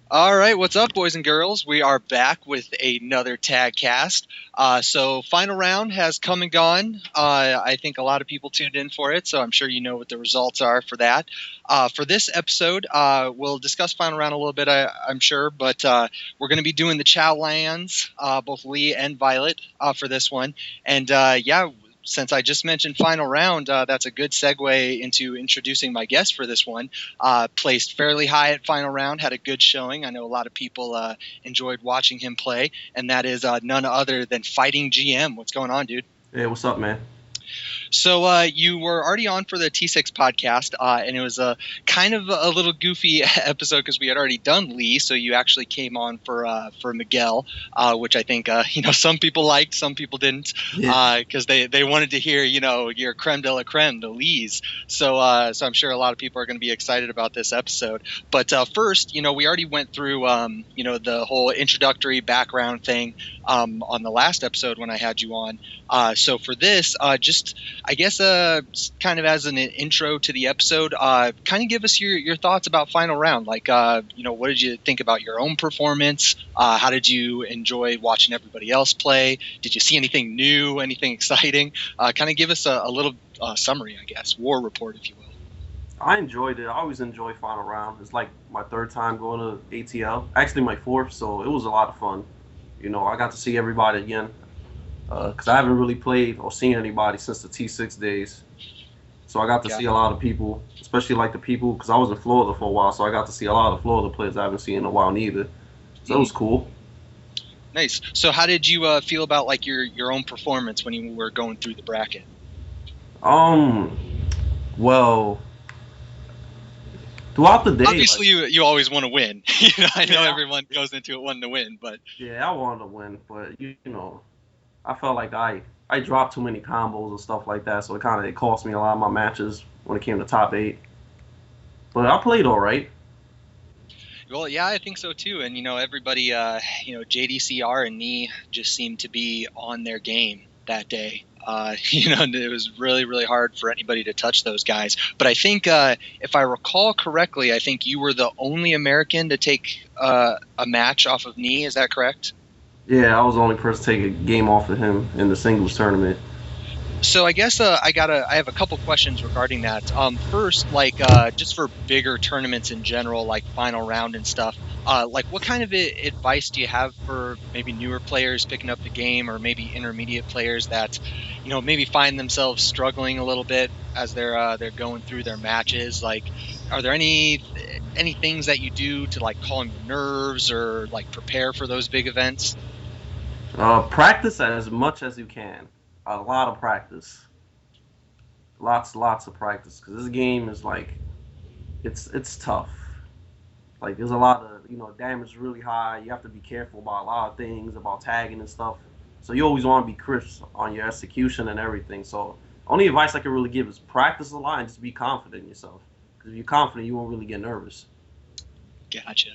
All right, what's up, boys and girls? We are back with another TagCast. So, final round has come and gone. I think a lot of people tuned in for it, so I'm sure you know what the results are for that. For this episode, we'll discuss final round a little bit, I'm sure, but we're going to be doing the Chaolans, both Lee and Violet, for this one. And yeah, since I just mentioned final round, that's a good segue into introducing my guest for this one. Placed fairly high at final round, had a good showing. I know a lot of people enjoyed watching him play, and that is none other than Fighting GM. What's going on, dude? Hey, what's up, man? So you were already on for the T6 podcast, and it was a kind of a little goofy episode because we had already done Lee. So you actually came on for Miguel, which I think some people liked, some people didn't, Yeah. because they wanted to hear your creme de la creme, the Lees. So I'm sure a lot of people are going to be excited about this episode. But first, we already went through the whole introductory background thing on the last episode when I had you on. So for this, just I guess kind of as an intro to the episode, kind of give us your thoughts about final round. Like, what did you think about your own performance? How did you enjoy watching everybody else play? Did you see anything new, anything exciting? Kind of give us a little summary, I guess, war report, if you will. I enjoyed it. I always enjoy final round. It's like my third time going to ATL. Actually, my fourth, so it was a lot of fun. I got to see everybody again because I haven't really played or seen anybody since the T6 days. So I got to Yeah. see a lot of people, especially like the people because I was in Florida for a while, so I got to see a lot of Florida players I haven't seen in a while neither. So it was cool. Nice. So how did you feel about like your own performance when you were going through the bracket? Um, well, throughout the day, like, Obviously, you always want to win. I know yeah, everyone goes into it wanting to win, but yeah, I wanted to win, but I felt like I dropped too many combos and stuff like that, so it cost me a lot of my matches when it came to top eight. But I played all right. well, yeah, I think so too. And everybody, JDCR and Nee just seemed to be on their game that day. And it was really, really hard for anybody to touch those guys. But I think, if I recall correctly, I think you were the only American to take a match off of Nee. Is that correct? Yeah, I was the only person to take a game off of him in the singles tournament. So I guess I have a couple questions regarding that. First, like just for bigger tournaments in general, like final round and stuff. Like, what kind of advice do you have for maybe newer players picking up the game, or maybe intermediate players that, maybe find themselves struggling a little bit as they're going through their matches? Like, are there any things that you do to like calm your nerves or like prepare for those big events? Practice as much as you can. A lot of practice. Lots of practice. Because this game is like, it's tough. Like, there's a lot of, damage is really high. You have to be careful about a lot of things, about tagging and stuff. So you always want to be crisp on your execution and everything. So only advice I can really give is practice a lot and just be confident in yourself. Because if you're confident, you won't really get nervous. Gotcha.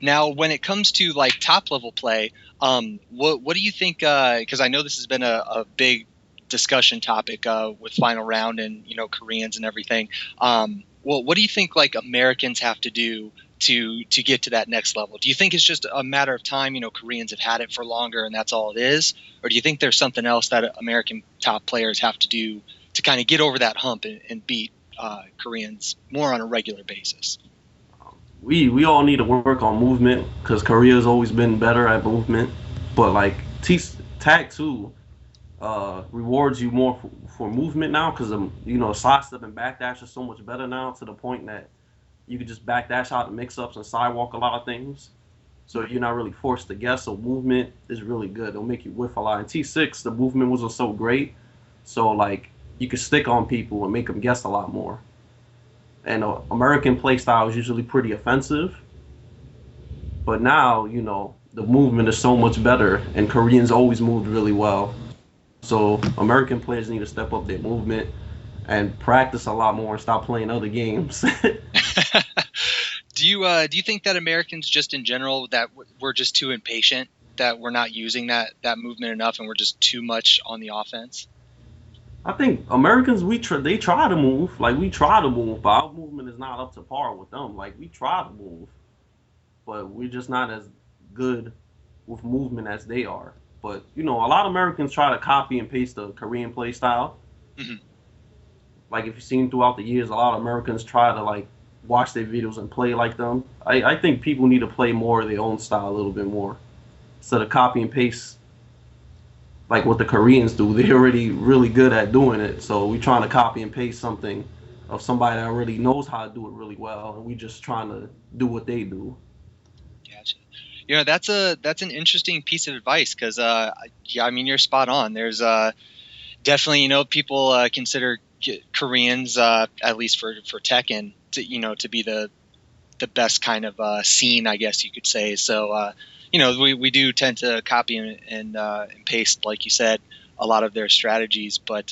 Now, when it comes to like top level play, what do you think? Because I know this has been a big discussion topic with final round and Koreans and everything. Well, what do you think like Americans have to do to get to that next level? Do you think it's just a matter of time? Koreans have had it for longer and that's all it is, or do you think there's something else that American top players have to do to kind of get over that hump and beat Koreans more on a regular basis? We all need to work on movement because Korea's always been better at movement. But like Tag 2 rewards you more for movement now because side step and backdash is so much better now to the point that you can just backdash out the mix-ups and sidewalk a lot of things. So you're not really forced to guess. So movement is really good. It'll make you whiff a lot. In T6, the movement wasn't so great. So like you could stick on people and make them guess a lot more. And American play style is usually pretty offensive. But now, the movement is so much better, and Koreans always moved really well. So American players need to step up their movement and practice a lot more and stop playing other games. Do you think that Americans just in general that we're just too impatient, that we're not using that movement enough, and we're just too much on the offense? I think Americans they try to move, like we try to move, but our movement is not up to par with them. Like we try to move, but we're just not as good with movement as they are. But you know, a lot of Americans try to copy and paste the Korean play style. Mhm. Like if you've seen throughout the years, a lot of Americans try to like watch their videos and play like them. I think people need to play more of their own style a little bit more instead of copy and paste like what the Koreans do. They're already really good at doing it, so we're trying to copy and paste something of somebody that already knows how to do it really well, and we just trying to do what they do. Gotcha. That's an interesting piece of advice because yeah, I mean you're spot on. There's definitely people consider Koreans at least for Tekken to be the best kind of scene, I guess you could say. So we do tend to copy and paste, like you said, a lot of their strategies, but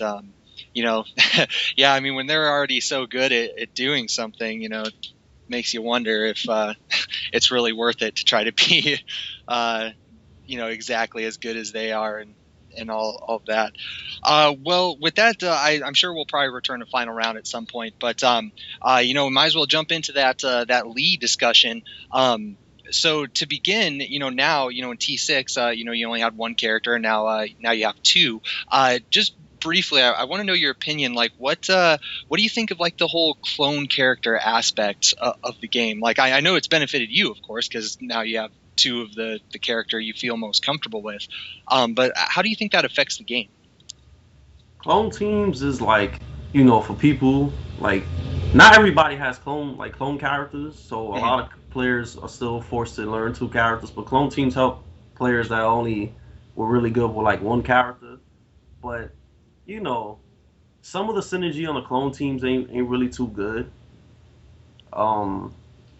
yeah, I mean when they're already so good at doing something, it makes you wonder if it's really worth it to try to be exactly as good as they are and all of that. Well, with that, I'm sure we'll probably return to final round at some point. But we might as well jump into that Lee discussion. So to begin, now in T6, you only had one character, and now you have two. Just briefly, I want to know your opinion. Like, what do you think of like the whole clone character aspect of the game? Like, I know it's benefited you, of course, because now you have two of the character you feel most comfortable with. But how do you think that affects the game? Clone teams is like, for people like not everybody has clone characters, so a Mm-hmm. lot of players are still forced to learn two characters. But clone teams help players that only were really good with like one character. But you know, some of the synergy on the clone teams ain't really too good. Um,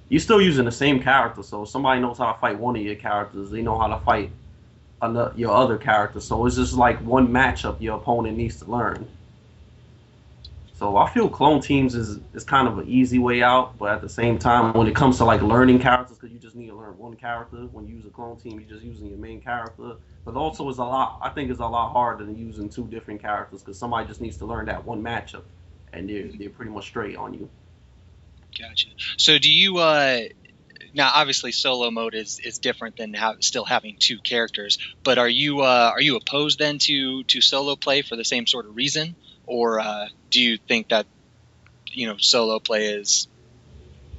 you're still using the same character, so if somebody knows how to fight one of your characters, they know how to fight your other character. So it's just like one matchup your opponent needs to learn. So I feel clone teams is kind of an easy way out, but at the same time, when it comes to like learning characters, because you just need to learn one character. When you use a clone team, you're just using your main character. But also, I think it's a lot harder than using two different characters because somebody just needs to learn that one matchup, and they're pretty much straight on you. Gotcha. So do you now obviously solo mode is different than still having two characters, but are you opposed then to solo play for the same sort of reason, or do you think that solo play is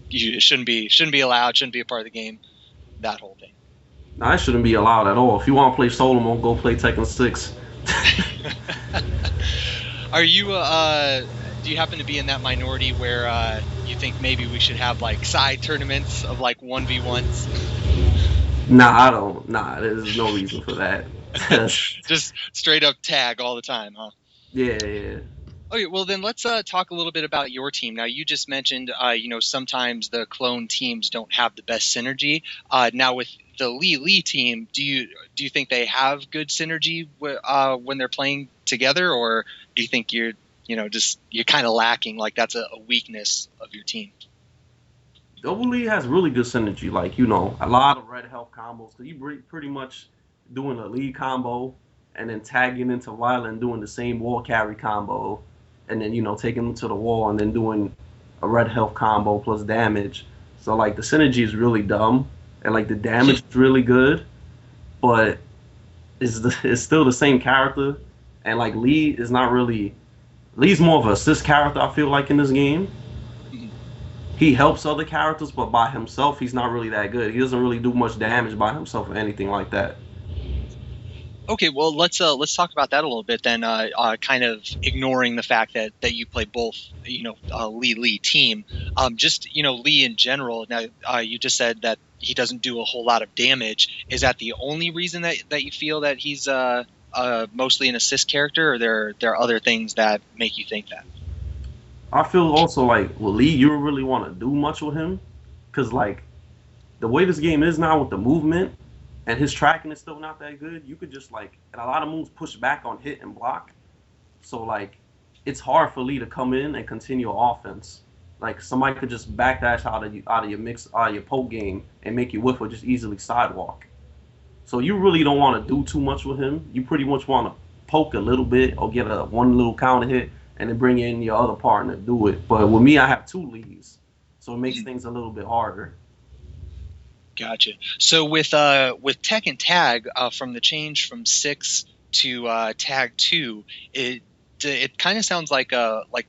it shouldn't be allowed, shouldn't be a part of the game, that whole thing? Now, it shouldn't be allowed at all. If you want to play solo mode, go play Tekken 6. Are you do you happen to be in that minority where you think maybe we should have like side tournaments of like 1v1s? Nah, I don't. Nah, there's no reason for that. Just straight up tag all the time, huh? Yeah, yeah. Okay, well then let's talk a little bit about your team. Now you just mentioned, sometimes the clone teams don't have the best synergy. Now with the Lee team, do you think they have good synergy when they're playing together, or do you think you're kind of lacking? Like that's a weakness of your team. Double Lee has really good synergy. Like, a lot of red health combos. Because you pretty much doing a lead combo and then tagging into Violet and doing the same wall carry combo. And then, taking them to the wall and then doing a red health combo plus damage. So, like, the synergy is really dumb. And, like, the damage is really good. But it's still the same character. And, like, Lee's more of an assist character, I feel like, in this game. He helps other characters, but by himself, he's not really that good. He doesn't really do much damage by himself or anything like that. Okay, well let's talk about that a little bit then. Kind of ignoring the fact that you play both, Lee team. Just Lee in general. Now you just said that he doesn't do a whole lot of damage. Is that the only reason that you feel that he's mostly an assist character, or there are other things that make you think that? I feel also like with Lee, you don't really want to do much with him, because like the way this game is now with the movement and his tracking is still not that good. You could just like, and a lot of moves push back on hit and block, so like it's hard for Lee to come in and continue offense. Like somebody could just backdash out of your poke game and make you whiff or just easily sidewalk. So you really don't want to do too much with him. You pretty much want to poke a little bit or get one little counter hit and then bring in your other partner to do it. But with me, I have two leads, so it makes things a little bit harder. Gotcha. So with Tech and Tag, from the change from 6 to Tag 2, it kind of sounds like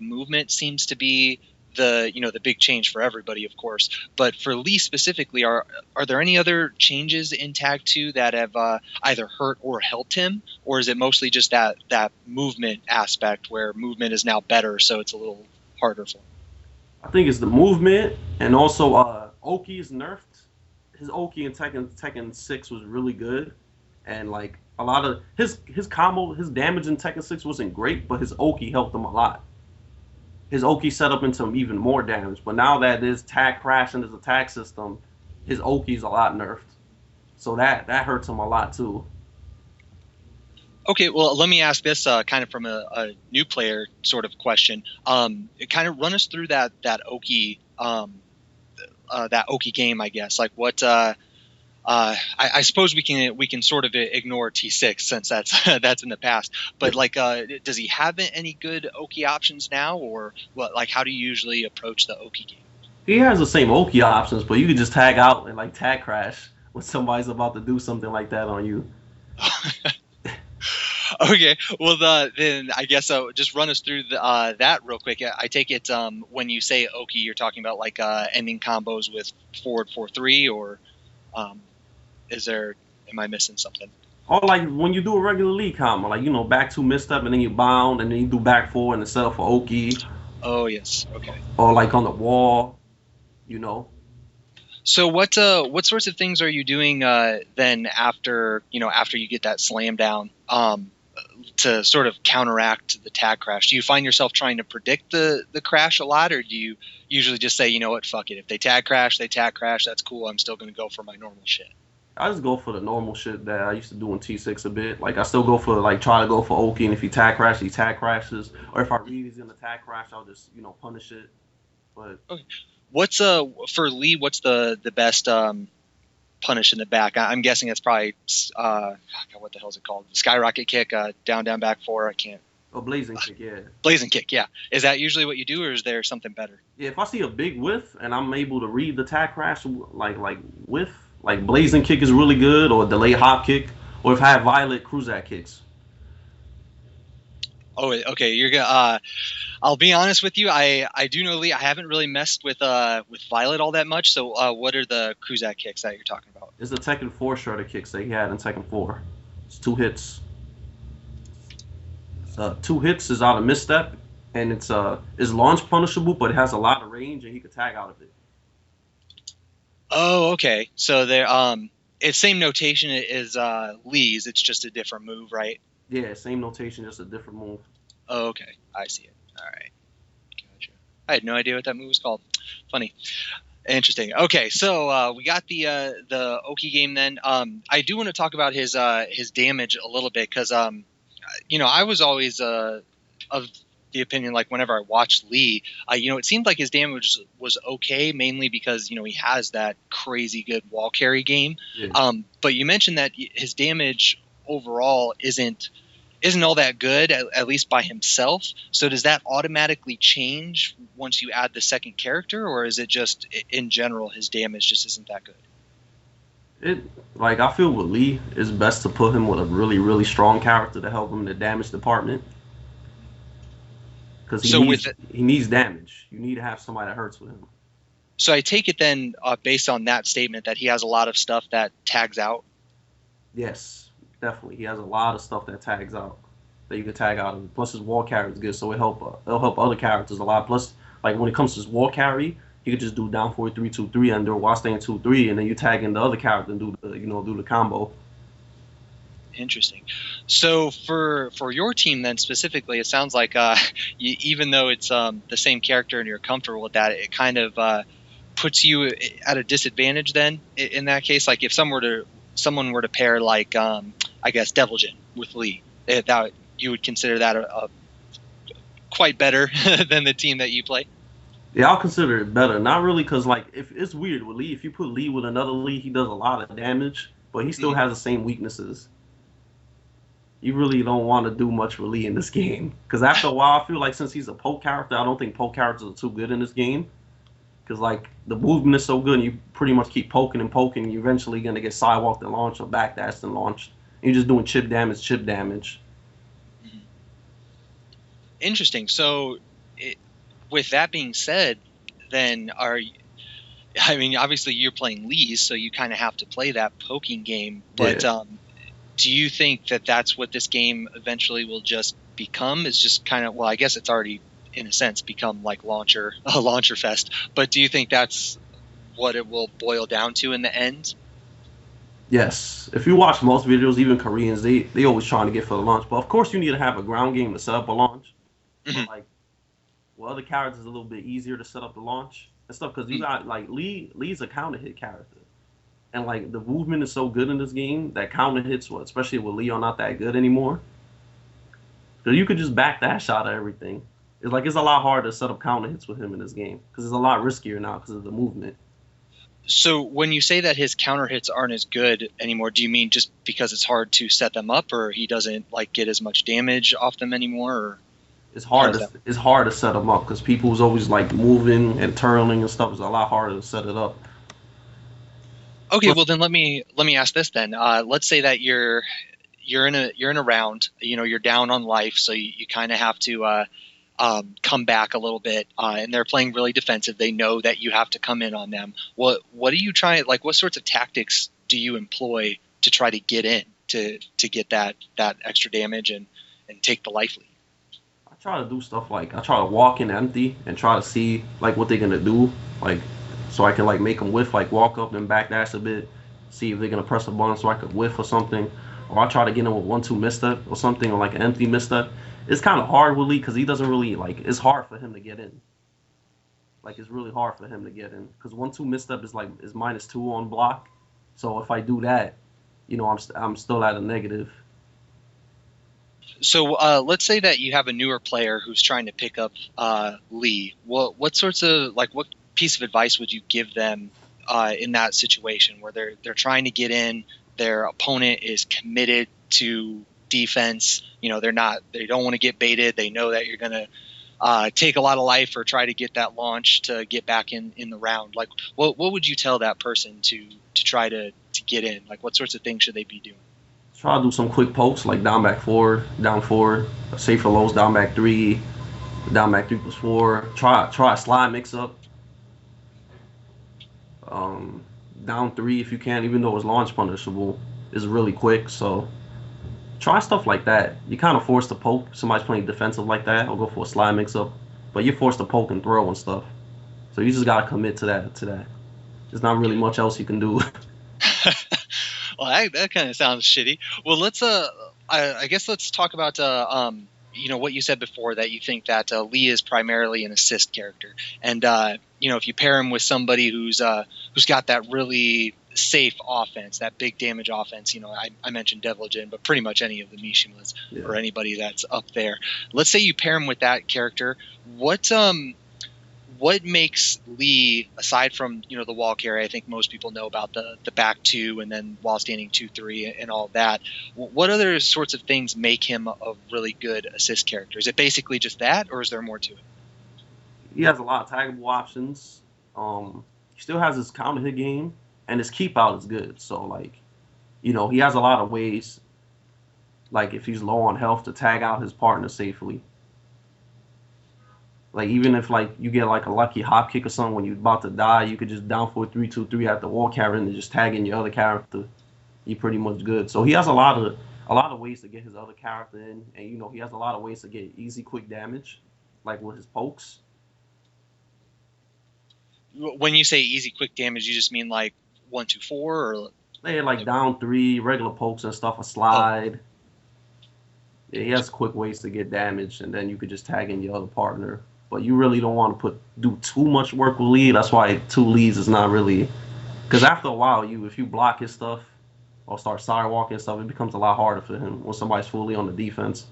movement seems to be the big change for everybody, of course. But for Lee specifically, are there any other changes in Tag 2 that have either hurt or helped him, or is it mostly just that movement aspect where movement is now better, so it's a little harder for him? I think it's the movement, and also Oki is nerfed. His Oki in Tekken 6 was really good, and like a lot of his combo, his damage in Tekken 6 wasn't great, but his Oki helped him a lot. His Oki set up into him even more damage, but now that there's tag crash in his attack system, his Oki's a lot nerfed, so that hurts him a lot too. Okay, well, let me ask this kind of from a new player sort of question. Kind of run us through that Oki that Oki game, I guess. Like what? I suppose we can sort of ignore T6 since that's that's in the past. But like, does he have any good Oki options now, or what? Like, how do you usually approach the Oki game? He has the same Oki options, but you can just tag out and like tag crash when somebody's about to do something like that on you. Okay, well, then I guess just run us through that real quick. I take it when you say Oki, you're talking about like ending combos with forward 4-3, or um, is there? Am I missing something? Or like when you do a regular lead combo, like back two misstep and then you bound and then you do back four and set up for Oki. Oh yes, okay. Or like on the wall, you know. So what sorts of things are you doing then after you get that slam down to sort of counteract the tag crash? Do you find yourself trying to predict the crash a lot, or do you usually just say, you know what, fuck it, if they tag crash, they tag crash, that's cool, I'm still going to go for my normal shit? I just go for the normal shit that I used to do in T6 a bit. Like I still go for like try to go for Oki, and if he tag crashes, he tag crashes. Or if I read he's gonna tag crash, I'll just punish it. But Okay. What's for Lee? What's the best punish in the back? I'm guessing it's probably God, what the hell is it called? Skyrocket kick, down down back four. I can't. a blazing kick, yeah. Blazing kick, yeah. Is that usually what you do, or is there something better? Yeah, if I see a big whiff and I'm able to read the tag crash like whiff, like blazing kick is really good, or delay hop kick, or if I have violet Cruzat kicks. Oh, okay. You're gonna. I'll be honest with you. I do know Lee. I haven't really messed with Violet all that much. So what are the Kruzak kicks that you're talking about? It's the Tekken 4 shredder kicks that he had in Tekken 4. It's 2 hits. 2 hits is out of misstep, and it's launch punishable, but it has a lot of range, and he could tag out of it. Oh, okay. So there it's same notation as Lee's. It's just a different move, right? Yeah, same notation, just a different move. Oh, okay. I see it. All right. Gotcha. I had no idea what that move was called. Funny. Interesting. Okay, so we got the Oki game then. I do want to talk about his damage a little bit because I was always of the opinion, like whenever I watched Lee, it seemed like his damage was okay, mainly because he has that crazy good wall carry game. Yeah. But you mentioned that his damage overall isn't all that good, at least by himself. So does that automatically change once you add the second character, or is it just in general his damage just isn't that good? I feel with Lee, it's best to put him with a really, really strong character to help him in the damage department. Because he needs damage. You need to have somebody that hurts with him. So I take it then, based on that statement, that he has a lot of stuff that tags out? Yes, definitely. He has a lot of stuff that tags out, that you can tag out of. Plus his wall carry is good, so it'll help other characters a lot. Plus, like when it comes to his wall carry, you could just do down 4-3-2-3 under while staying 2-3, and then you tag in the other character and do the combo. Interesting. So for your team then specifically, it sounds like even though it's the same character and you're comfortable with that, it kind of puts you at a disadvantage then in that case. Like if someone were to pair like I guess Deviljin with Lee, that you would consider that a quite better than the team that you play. Yeah, I'll consider it better. Not really, because like if it's weird with Lee, if you put Lee with another Lee, he does a lot of damage, but he still has the same weaknesses. You really don't want to do much with Lee in this game, because after a while, I feel like since he's a poke character, I don't think poke characters are too good in this game. because like the movement is so good, and you pretty much keep poking and poking. You're eventually gonna get sidewalked and launched or backdashed and launched. And you're just doing chip damage, chip damage. Mhm. Interesting. So, with that being said, then I mean, obviously you're playing Lee's, so you kind of have to play that poking game. But Yeah. do you think that that's what this game eventually will just become? Is just kind of, well, I guess it's already in a sense become like a launcher fest. But do you think that's what it will boil down to in the end? Yes. If you watch most videos, even Koreans, they always trying to get for the launch. But of course, you need to have a ground game to set up a launch. But Mhm. like, well, other characters is a little bit easier to set up the launch and stuff because you got like Lee's a counter hit character. And like the movement is so good in this game that counter hits, especially with Leo not that good anymore. So you could just back that shot at everything. It's like it's a lot harder to set up counter hits with him in this game because it's a lot riskier now because of the movement. So when you say that his counter hits aren't as good anymore, do you mean just because it's hard to set them up, or he doesn't like get as much damage off them anymore, or how does that? It's hard to set them up because people's always like moving and turning and stuff. It's a lot harder to set it up. Okay, Plus, well then let me ask this then. Let's say that you're in a round. You know, you're down on life, so you kind of have to come back a little bit, and they're playing really defensive. They know that you have to come in on them. What do you try? Like, what sorts of tactics do you employ to try to get in to get that extra damage and take the life lead? I try to do stuff like I try to walk in empty and try to see like what they're gonna do, like so I can like make them whiff, like walk up and backdash a bit, see if they're gonna press a button so I could whiff or something. Or I try to get him with 1-2 misstep or something, or like an empty misstep. It's kind of hard with Lee because he doesn't really like. It's hard for him to get in. Like it's really hard for him to get in because 1-2 misstep is like is -2 on block. So if I do that, I'm still at a negative. So let's say that you have a newer player who's trying to pick up Lee. What sorts of like what piece of advice would you give them in that situation where they're trying to get in, their opponent is committed to defense. You know, they don't want to get baited. They know that you're gonna take a lot of life or try to get that launch to get back in the round. Like what would you tell that person to try to get in? Like what sorts of things should they be doing? Try to do some quick pokes like down back forward, down forward, safer lows, down back three plus four. Try a slide mix up. Um, Down three if you can, even though it's launch punishable, is really quick. So try stuff like that. You're kind of forced to poke. Somebody's playing defensive like that, I'll go for a slide mix up. But you're forced to poke and throw and stuff. So you just gotta commit to that. There's not really much else you can do. Well, that kind of sounds shitty. Well, I guess let's talk about what you said before that you think that Lee is primarily an assist character, and if you pair him with somebody who's got that really safe offense, that big damage offense. I mentioned Devil-Jin, but pretty much any of the Mishimas Yeah. or anybody that's up there. Let's say you pair him with that character. What makes Lee, aside from the wall carry, I think most people know about the back two and then while standing 2-3 and all that. What other sorts of things make him a really good assist character? Is it basically just that, or is there more to it? He has a lot of taggable options. He still has his counter hit game, and his keep out is good. So like, he has a lot of ways. Like if he's low on health, to tag out his partner safely. Like even if like you get like a lucky hop kick or something when you're about to die, you could just down for 3-2-3 at the wall carry and just tag in your other character. You're pretty much good. So he has a lot of ways to get his other character in, and he has a lot of ways to get easy, quick damage, like with his pokes. When you say easy, quick damage, you just mean like 1-2-4, or They had like like, down three, regular pokes and stuff, a oh, slide. Yeah, he has quick ways to get damage, and then you could just tag in your other partner. But you really don't want to do too much work with lead. That's why two leads is not really because after a while, if you block his stuff or start sidewalking and stuff, it becomes a lot harder for him when somebody's fully on the defense.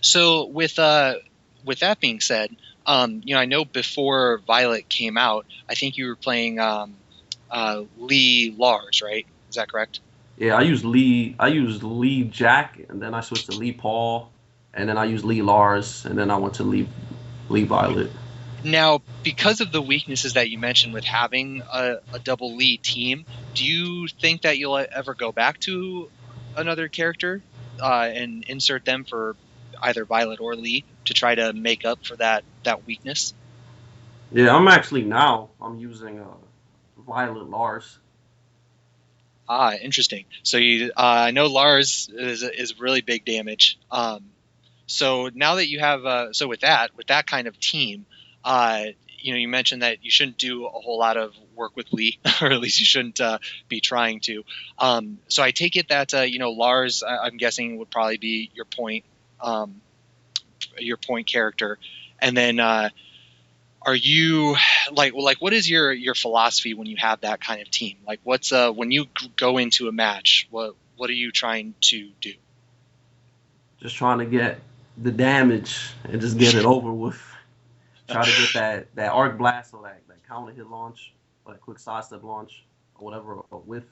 So with that being said, I know before Violet came out, I think you were playing Lee Lars, right? Is that correct? Yeah, I used Lee Jack, and then I switched to Lee Paul, and then I used Lee Lars, and then I went to Lee Violet. Now, because of the weaknesses that you mentioned with having a double Lee team, do you think that you'll ever go back to another character and insert them for either Violet or Lee to try to make up for that weakness? Yeah, I'm using Violet Lars. Ah, interesting. So I know Lars is really big damage. So now that you have, so with that kind of team, uh, you mentioned that you shouldn't do a whole lot of work with Lee, or at least you shouldn't be trying to. So I take it that Lars, I'm guessing, would probably be um, your point character, and then are you like what is your philosophy when you have that kind of team? Like what's when you go into a match, what are you trying to do? Just trying to get the damage and just get it over with. Try to get that arc blast or that counter hit launch or that quick sidestep launch or whatever with.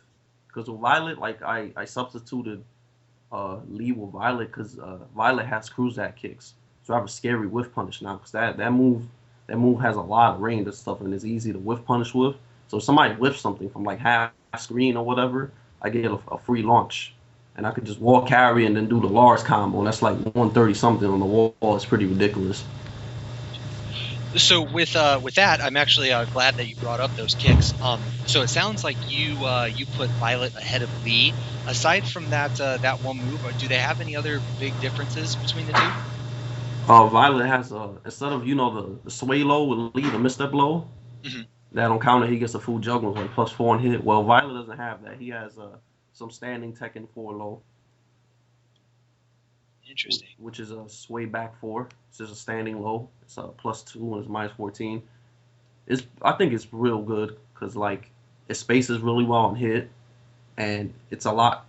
Because with Violet, like I substituted Lee with Violet because Violet has cruiser kicks, so I have a scary whiff punish now because that move has a lot of range and stuff and it's easy to whiff punish with. So if somebody whiffs something from like half screen or whatever, I get a free launch. And I could just wall carry and then do the Lars combo, and that's like 130 something on the wall. It's pretty ridiculous. So with that, I'm actually glad that you brought up those kicks. So it sounds like you put Violet ahead of Lee. Aside from that one move, do they have any other big differences between the two? Violet has instead of the sway low with Lee, the misstep low, Mm-hmm. that on counter he gets a full juggle like +4 and hit. Well, Violet doesn't have that. He has some standing Tekken 4 low, Interesting. which is a sway back 4. It's just a standing low. It's a +2 and it's -14. I think it's real good because like it spaces really well on hit, and it's a lot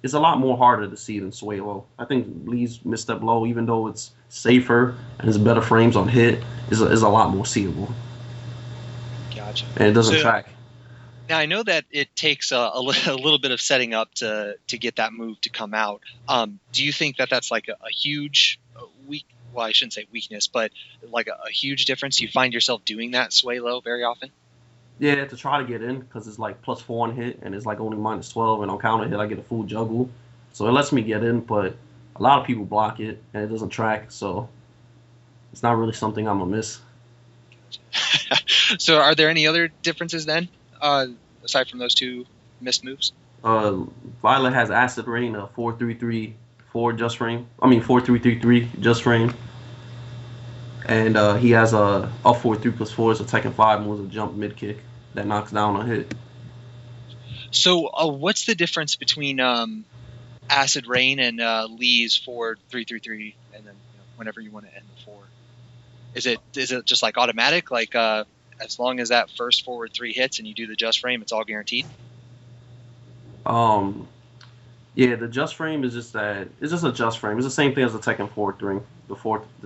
more harder to see than sway low. I think Lee's misstep low, even though it's safer and has better frames on hit, is a lot more seeable. Gotcha. And it doesn't track. Now I know that it takes a little bit of setting up to get that move to come out. Do you think that that's like a huge weak? Well, I shouldn't say weakness, but like a huge difference. You find yourself doing that sway low very often. Yeah, to try to get in because it's like +4 on hit and it's like only -12, and on counter hit I get a full juggle, so it lets me get in. But a lot of people block it and it doesn't track, so it's not really something I'm gonna miss. So, are there any other differences then, aside from those two missed moves? Uh, Violet has Acid Rain, a 4-3-3-4 just frame. I mean 4-3-3-3 just frame, and he has a up 4-3+4 is a Tekken 5 moves a jump mid kick that knocks down a hit. So, what's the difference between Acid Rain and Lee's 4-3-3-3, and then whenever you want to end the 4? Is it just like automatic? Like as long as that first forward 3 hits and you do the just frame, it's all guaranteed? Um, yeah, the just frame is just that. It's just a just frame. It's the same thing as the Tekken 4 ring. The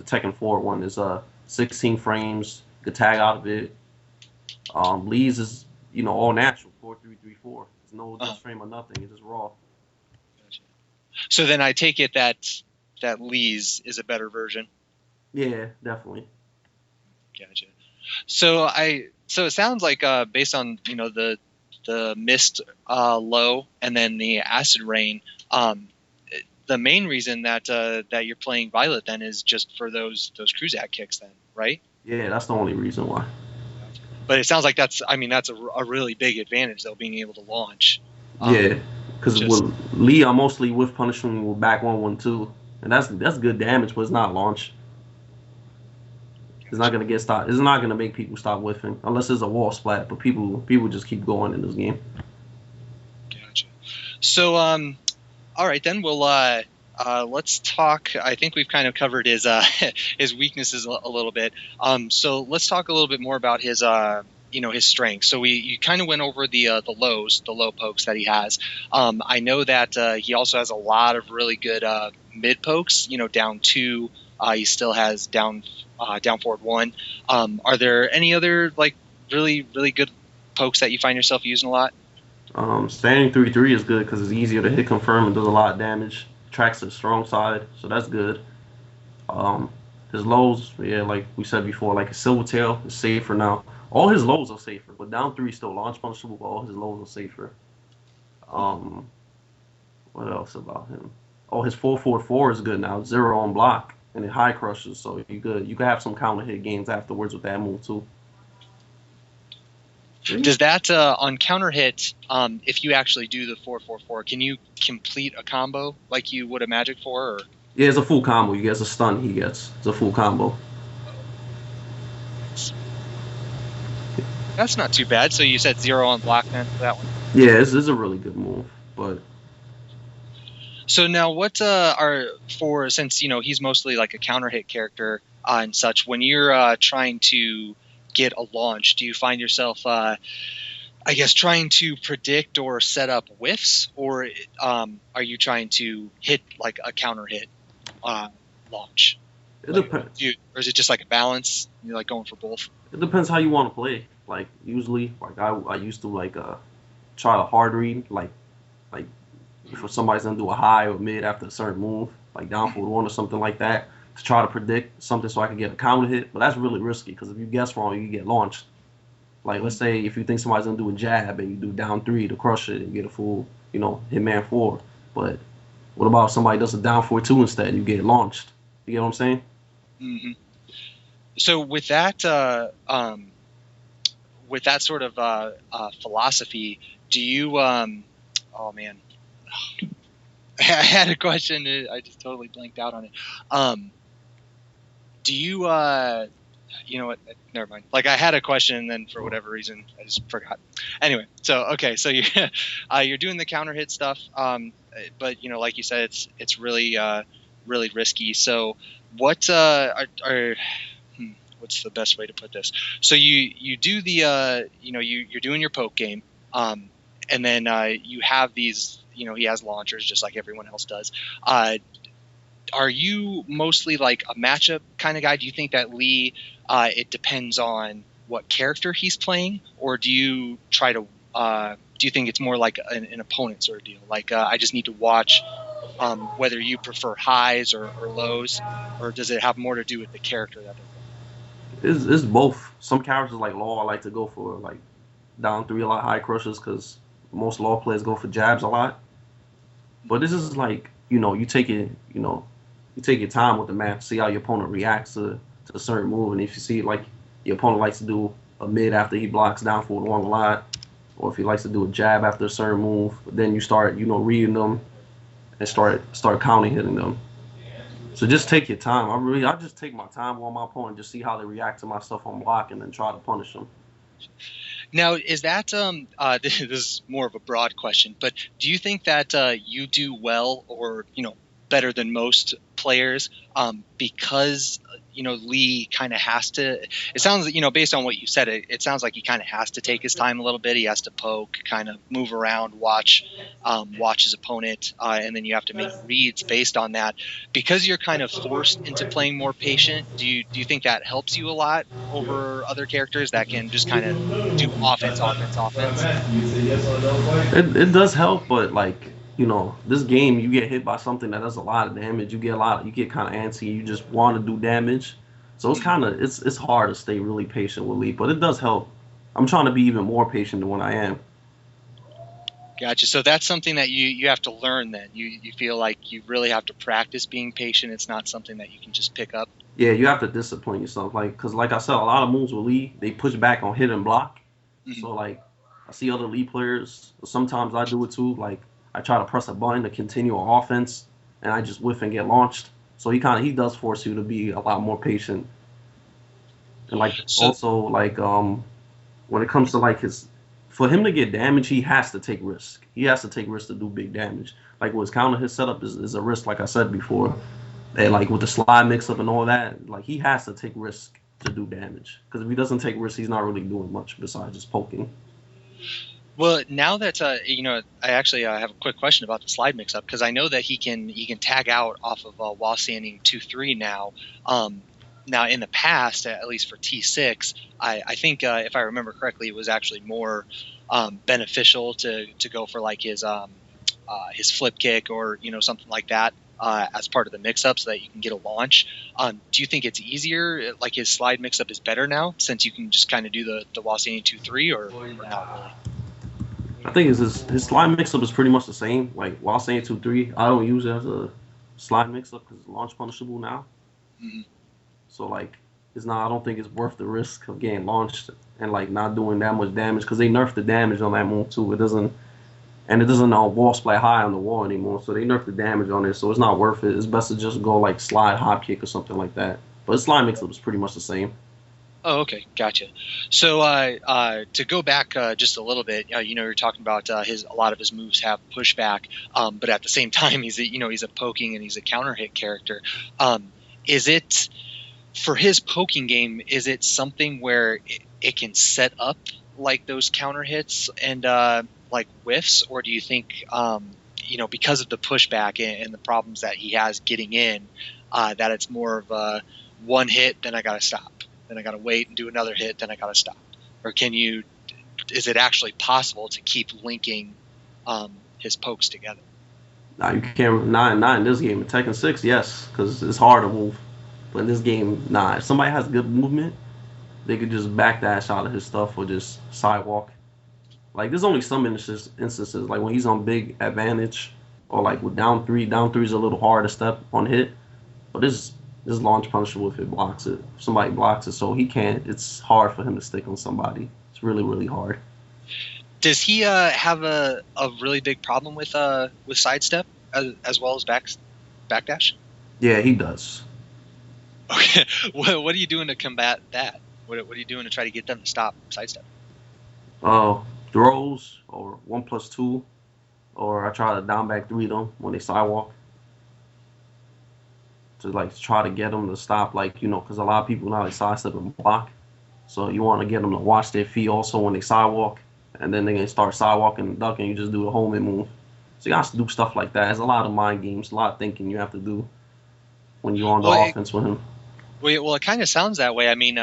Tekken 4 one is 16 frames. You could tag out of it. Lee's is all natural 4-3-3-4. There's no just frame or nothing. It's just raw. Gotcha. So then I take it that Lee's is a better version. Yeah, definitely. Gotcha. So it sounds like based on the mist low and then the acid rain, the main reason that you're playing Violet then is just for those Cruzak kicks then, right? Yeah, that's the only reason why. But it sounds like that's a really big advantage though, being able to launch. Yeah, because with Lee, I'm mostly with punishing with back 1-1-2, and that's good damage, but it's not launch. It's not gonna get stopped. It's not gonna make people stop whiffing unless it's a wall splat. But people just keep going in this game. Gotcha. So all right then. We'll let's talk. I think we've kind of covered his his weaknesses a little bit. So let's talk a little bit more about his his strengths. So you kind of went over the low pokes that he has. I know that he also has a lot of really good mid pokes. Down 2. He still has down forward 1. Are there any other like really good pokes that you find yourself using a lot? Standing 3-3 is good because it's easier to hit confirm and does a lot of damage. Tracks the strong side, so that's good. His lows, yeah, like we said before, like his Silvertail is safer now. All his lows are safer, but down three still launch punishable, but all his lows are safer. Um, what else about him? Oh, his 444 is good now. Zero on block and it high crushes, so you could have some counter hit games afterwards with that move too. Does that on counter hit? If you actually do the 444, can you complete a combo like you would a Magic 4? Or? Yeah, it's a full combo. You get a stun. He gets it's a full combo. That's not too bad. So you said zero on block then for that one. Yeah, it's a really good move, but. So now, what are for since he's mostly like a counter hit character and such. When you're trying to get a launch, do you find yourself, I guess, trying to predict or set up whiffs, or are you trying to hit like a counter hit launch? It depends. Or is it just like a balance? You're like going for both. It depends how you want to play. Like usually, like I used to like try to hard read like if somebody's gonna do a high or mid after a certain move, like down forward one or something like that, to try to predict something so I can get a counter hit. But that's really risky because if you guess wrong, you get launched. Like let's say if you think somebody's gonna do a jab and you do down three to crush it and get a full, hitman four. But what about if somebody does a down 4-2 instead? You get launched. You get what I'm saying? Mm-hmm. So with that sort of philosophy, do you? Oh man, I had a question. I just totally blanked out on it. Do you? You know what? Never mind. Like I had a question, and then for whatever reason, I just forgot. Anyway, so okay, so you're doing the counter hit stuff, but like you said, it's really really risky. So what are what's the best way to put this? So you do the you're doing your poke game, and then you have these he has launchers just like everyone else does. Are you mostly like a matchup kind of guy? Do you think that Lee it depends on what character he's playing, or do you try to do you think it's more like an opponent sort of deal? Like I just need to watch whether you prefer highs or lows, or does it have more to do with the character that they're It's both. Some characters like Law, I like to go for like down three a lot, high crushes because most Law players go for jabs a lot. But this is like you take it you take your time with the match, see how your opponent reacts to a certain move, and if you see like your opponent likes to do a mid after he blocks down forward one a lot, or if he likes to do a jab after a certain move, then you start reading them and start counting hitting them. So just take your time. I just take my time on my opponent, just see how they react to my stuff on block, and then try to punish them. Now, is that this is more of a broad question, but do you think that you do well or better than most players because Lee kind of has to? It sounds based on what you said, it sounds like he kind of has to take his time a little bit. He has to poke, kind of move around, watch his opponent, and then you have to make reads based on that. Because you're kind of forced into playing more patient, do you think that helps you a lot over other characters that can just kind of do offense? It does help, but like this game, you get hit by something that does a lot of damage. You get kind of antsy. You just want to do damage, so it's hard to stay really patient with Lee, but it does help. I'm trying to be even more patient than what I am. Gotcha. So that's something that you have to learn then. You feel like you really have to practice being patient. It's not something that you can just pick up. Yeah, you have to discipline yourself. Because like I said, a lot of moves with Lee, they push back on hit and block. Mm-hmm. So like I see other Lee players, sometimes I do it too. Like I try to press a button to continue an offense and I just whiff and get launched. So he does force you to be a lot more patient. And like also like when it comes to like for him to get damage, he has to take risk. He has to take risk to do big damage. Like with his counter, his setup is a risk, like I said before. And like with the slide mix up and all that, like he has to take risk to do damage. Because if he doesn't take risk, he's not really doing much besides just poking. Well, now that I actually have a quick question about the slide mix up because I know that he can tag out off of while standing 2-3 now. Now, in the past, at least for T6, I think if I remember correctly, it was actually more beneficial to go for like his flip kick or something like that as part of the mix-up so that you can get a launch. Do you think it's easier? Like his slide mix-up is better now since you can just kind of do the Wassani 2-3 or not really? I think his slide mix-up is pretty much the same. Like while saying 2-3, I don't use it as a slide mix-up because it's launch punishable now. Mm-hmm. So like it's not. I don't think it's worth the risk of getting launched and like not doing that much damage because they nerfed the damage on that move too. It doesn't wall splat high on the wall anymore. So they nerfed the damage on it. So it's not worth it. It's best to just go like slide hop kick or something like that. But his slide mix-up is pretty much the same. Oh, okay, gotcha. So to go back just a little bit, you're talking about a lot of his moves have pushback, but at the same time, he's a poking and he's a counter hit character. Is it for his poking game? Is it something where it can set up like those counter hits and like whiffs, or do you think because of the pushback and the problems that he has getting in, that it's more of a one hit, then I gotta stop. Then I got to wait and do another hit, then I got to stop? Or is it actually possible to keep linking his pokes together? Nah, you can't. Not in this game. In Tekken 6, yes, because it's hard to move. But in this game, nah. If somebody has good movement, they could just backdash out of his stuff or just sidewalk. Like, there's only some instances, like when he's on big advantage or like with down three. Down three is a little hard to step on hit. But this launch punishable if it blocks it. If somebody blocks it, so he can't. It's hard for him to stick on somebody. It's really, really hard. Does he have a really big problem with sidestep as well as backdash? Yeah, he does. Okay, what are you doing to combat that? What are you doing to try to get them to stop sidestep? Throws or 1+2, or I try to down back 3 them when they sidewalk. To like try to get them to stop, like because a lot of people now they sidestep and block, so you want to get them to watch their feet also when they sidewalk, and then they can start sidewalking and ducking. You just do the homing move. So you got to do stuff like that. There's a lot of mind games, a lot of thinking you have to do when you're on the offense with him. Well, it kind of sounds that way. I mean,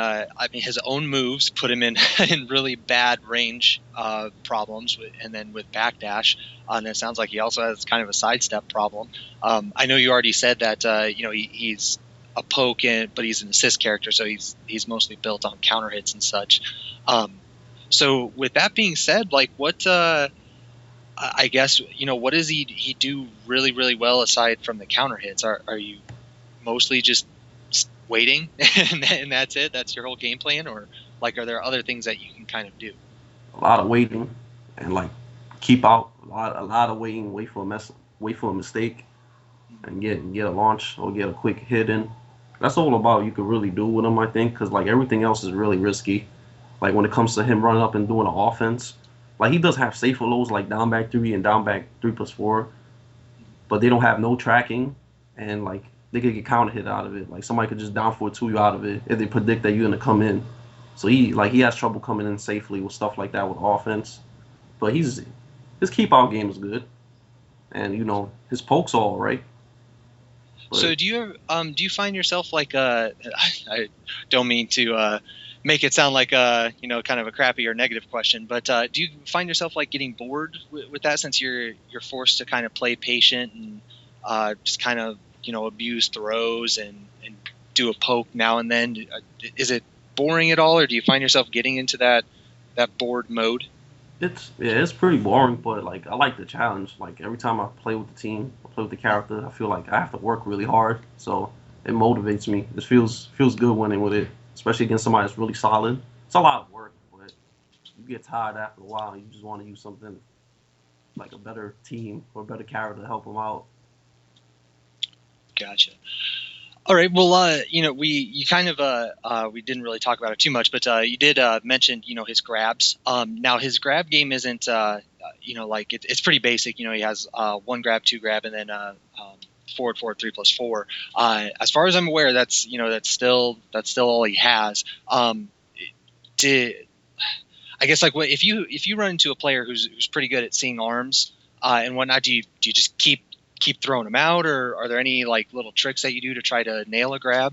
his own moves put him in in really bad range problems, and then with backdash, and it sounds like he also has kind of a sidestep problem. I know you already said that he's a poke, but he's an assist character, so he's mostly built on counter hits and such. So with that being said, like what I guess what does he do really, really well aside from the counter hits? Are you mostly just waiting and that's it? That's your whole game plan, or like are there other things that you can kind of do? A lot of waiting and like keep out a lot of waiting, wait for a mistake, and get a launch or get a quick hit in. That's all about you could really do with him, I think, because like everything else is really risky. Like when it comes to him running up and doing an offense, like he does have safer lows like down back 3 and down back 3+4, but they don't have no tracking, and like they could get counter hit out of it. Like somebody could just down 4-2 you out of it if they predict that you're gonna come in. So he has trouble coming in safely with stuff like that with offense. But his keep out game is good, and his pokes are all right. But so do you find yourself like I don't mean to make it sound like kind of a crappy or negative question, but do you find yourself like getting bored with that since you're forced to kind of play patient and just kind of abuse throws and do a poke now and then? Is it boring at all, or do you find yourself getting into that bored mode? It's pretty boring, but like I like the challenge. Like every time I play with the team, I play with the character, I feel like I have to work really hard, so it motivates me. It feels good winning with it, especially against somebody that's really solid. It's a lot of work, but you get tired after a while, and you just want to use something like a better team or a better character to help them out. Gotcha. All right. Well, we kind of we didn't really talk about it too much, but you did mention his grabs. Now his grab game isn't like it's pretty basic. He has 1 grab, 2 grab, and then forward 3+4. As far as I'm aware, that's still all he has. I guess like what if you run into a player who's pretty good at seeing arms and whatnot, do you just keep throwing them out, or are there any like little tricks that you do to try to nail a grab?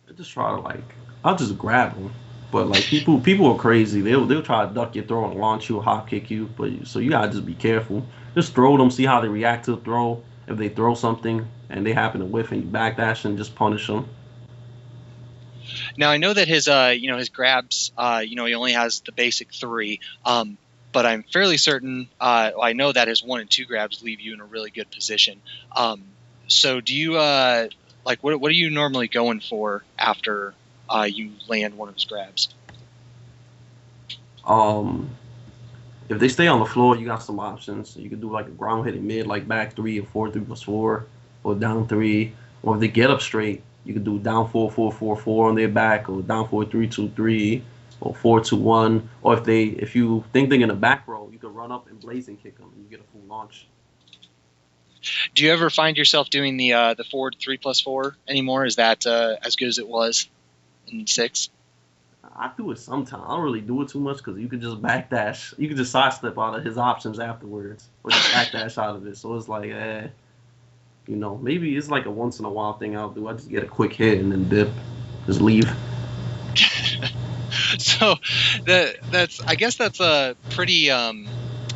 I just try to I'll just grab them, but like people are crazy. They'll try to duck your throw and launch you or hop kick you, but so you gotta just be careful. Just throw them, see how they react to the throw, if they throw something and they happen to whiff and you backdash and just punish them. Now I know that his his grabs he only has the basic 3, but I'm fairly certain I know that his 1 and 2 grabs leave you in a really good position. So do you what are you normally going for after you land one of his grabs? If they stay on the floor, you got some options. You could do like a ground hitting mid, like back 3 or 4 3+4, or down 3. Or if they get up straight, you could do down 4 4 4 4 on their back, or down 4 3 2 3, or 4 2 1. Or if you think they're in the back row, you could run up and blazing kick them, and you get a full launch. Do you ever find yourself doing the forward 3+4 anymore? Is that as good as it was in 6? I do it sometimes. I don't really do it too much because you could just backdash. You could just sidestep out of his options afterwards, or just backdash out of it. So it's like, maybe it's like a once in a while thing I'll do. I just get a quick hit and then dip, just leave. So I guess that's a pretty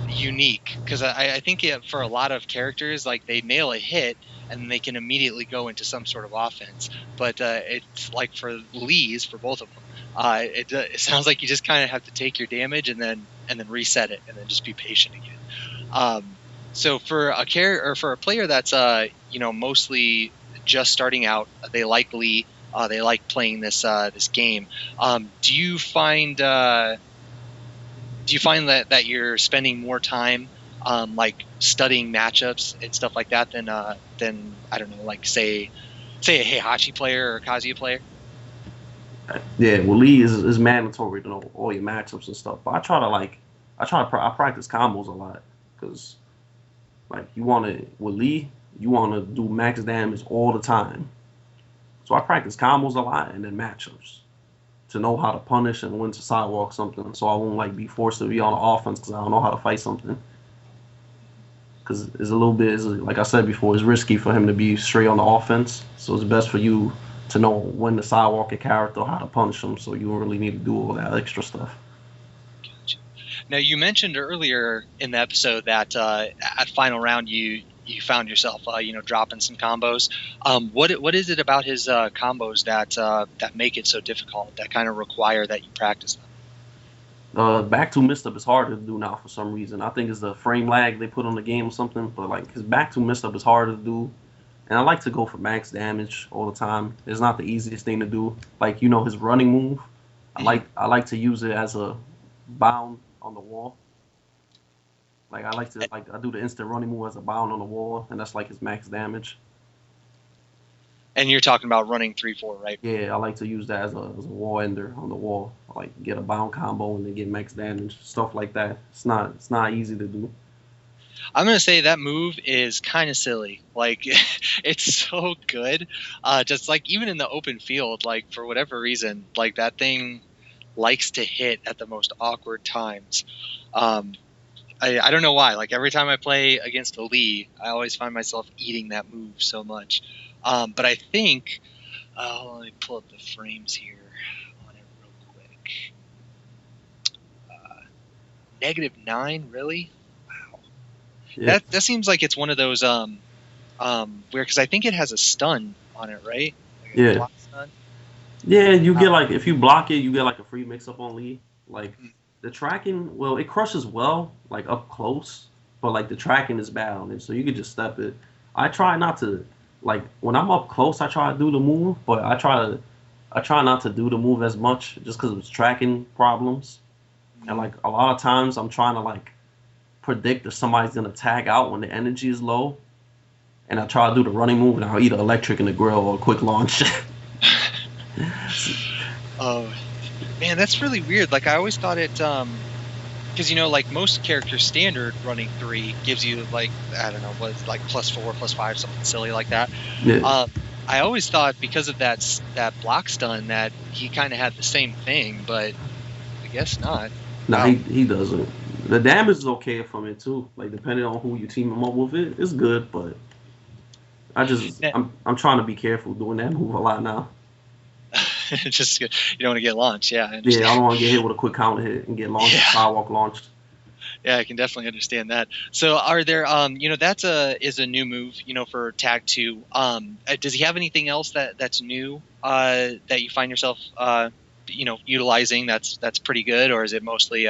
unique, because I think for a lot of characters, like, they nail a hit and they can immediately go into some sort of offense. But it's like for Lee's, for both of them, it sounds like you just kind of have to take your damage and then reset it and then just be patient again. So for a player that's mostly just starting out, they like Lee, they like playing this game. Do you find that you're spending more time like studying matchups and stuff like that than I don't know, like say a Heihachi player or a Kazuya player? Yeah, well, Lee is mandatory to know all your matchups and stuff. But I practice combos a lot because, like, with Lee, you want to do max damage all the time. So I practice combos a lot and then matchups to know how to punish and when to sidewalk something, so I won't like be forced to be on the offense because I don't know how to fight something. Because it's a little bit, like I said before, it's risky for him to be straight on the offense. So it's best for you to know when to sidewalk a character, how to punish them, so you don't really need to do all that extra stuff. Gotcha. Now, you mentioned earlier in the episode that at final round you found yourself dropping some combos. What is it about his combos that make it so difficult, that kind of require that you practice them? Back two misstep is harder to do now for some reason. I think it's the frame lag they put on the game or something, but like his back two misstep is harder to do. And I like to go for max damage all the time. It's not the easiest thing to do. Like, his running move, I like to use it as a bound on the wall. Like, I do the instant running move as a bound on the wall, and that's like his max damage. And you're talking about running 3-4, right? Yeah, I like to use that as a wall ender on the wall. I like get a bound combo and then get max damage, stuff like that. It's not easy to do. I'm going to say that move is kind of silly. Like, it's so good. Just like even in the open field, like, for whatever reason, like, that thing likes to hit at the most awkward times. I don't know why. Like, every time I play against a Lee, I always find myself eating that move so much. But I think, let me pull up the frames here on it real quick. -9, really? Yeah. That seems like it's one of those weird, because I think it has a stun on it, right? Like a block stun. Yeah, you get like, if you block it, you get like a free mix up on Lee. Like the tracking, well, it crushes well like up close, but like the tracking is bad on it, so you could just step it. I try not to, like, when I'm up close, I try to do the move, but I try not to do the move as much just because of its tracking problems. And like a lot of times I'm trying to like predict if somebody's gonna tag out when the energy is low, and I try to do the running move and I'll either electric in the grill or a quick launch. Oh man, that's really weird. Like, I always thought it because like most characters, standard running 3 gives you like, I don't know, what's like +4 +5, something silly like that. Yeah. I always thought because of that block stun that he kind of had the same thing, but I guess not. No, he doesn't. The damage is okay from it too. Like, depending on who you team him up with, it's good. But I'm trying to be careful doing that move a lot now. Just, you don't want to get launched. Yeah, I understand. Yeah, I don't want to get hit with a quick counter hit and get launched, sidewalk launched. Yeah, I can definitely understand that. So, are there, that's a new move, for Tag Two. Does he have anything else that's new that you find yourself, utilizing that's pretty good, or is it mostly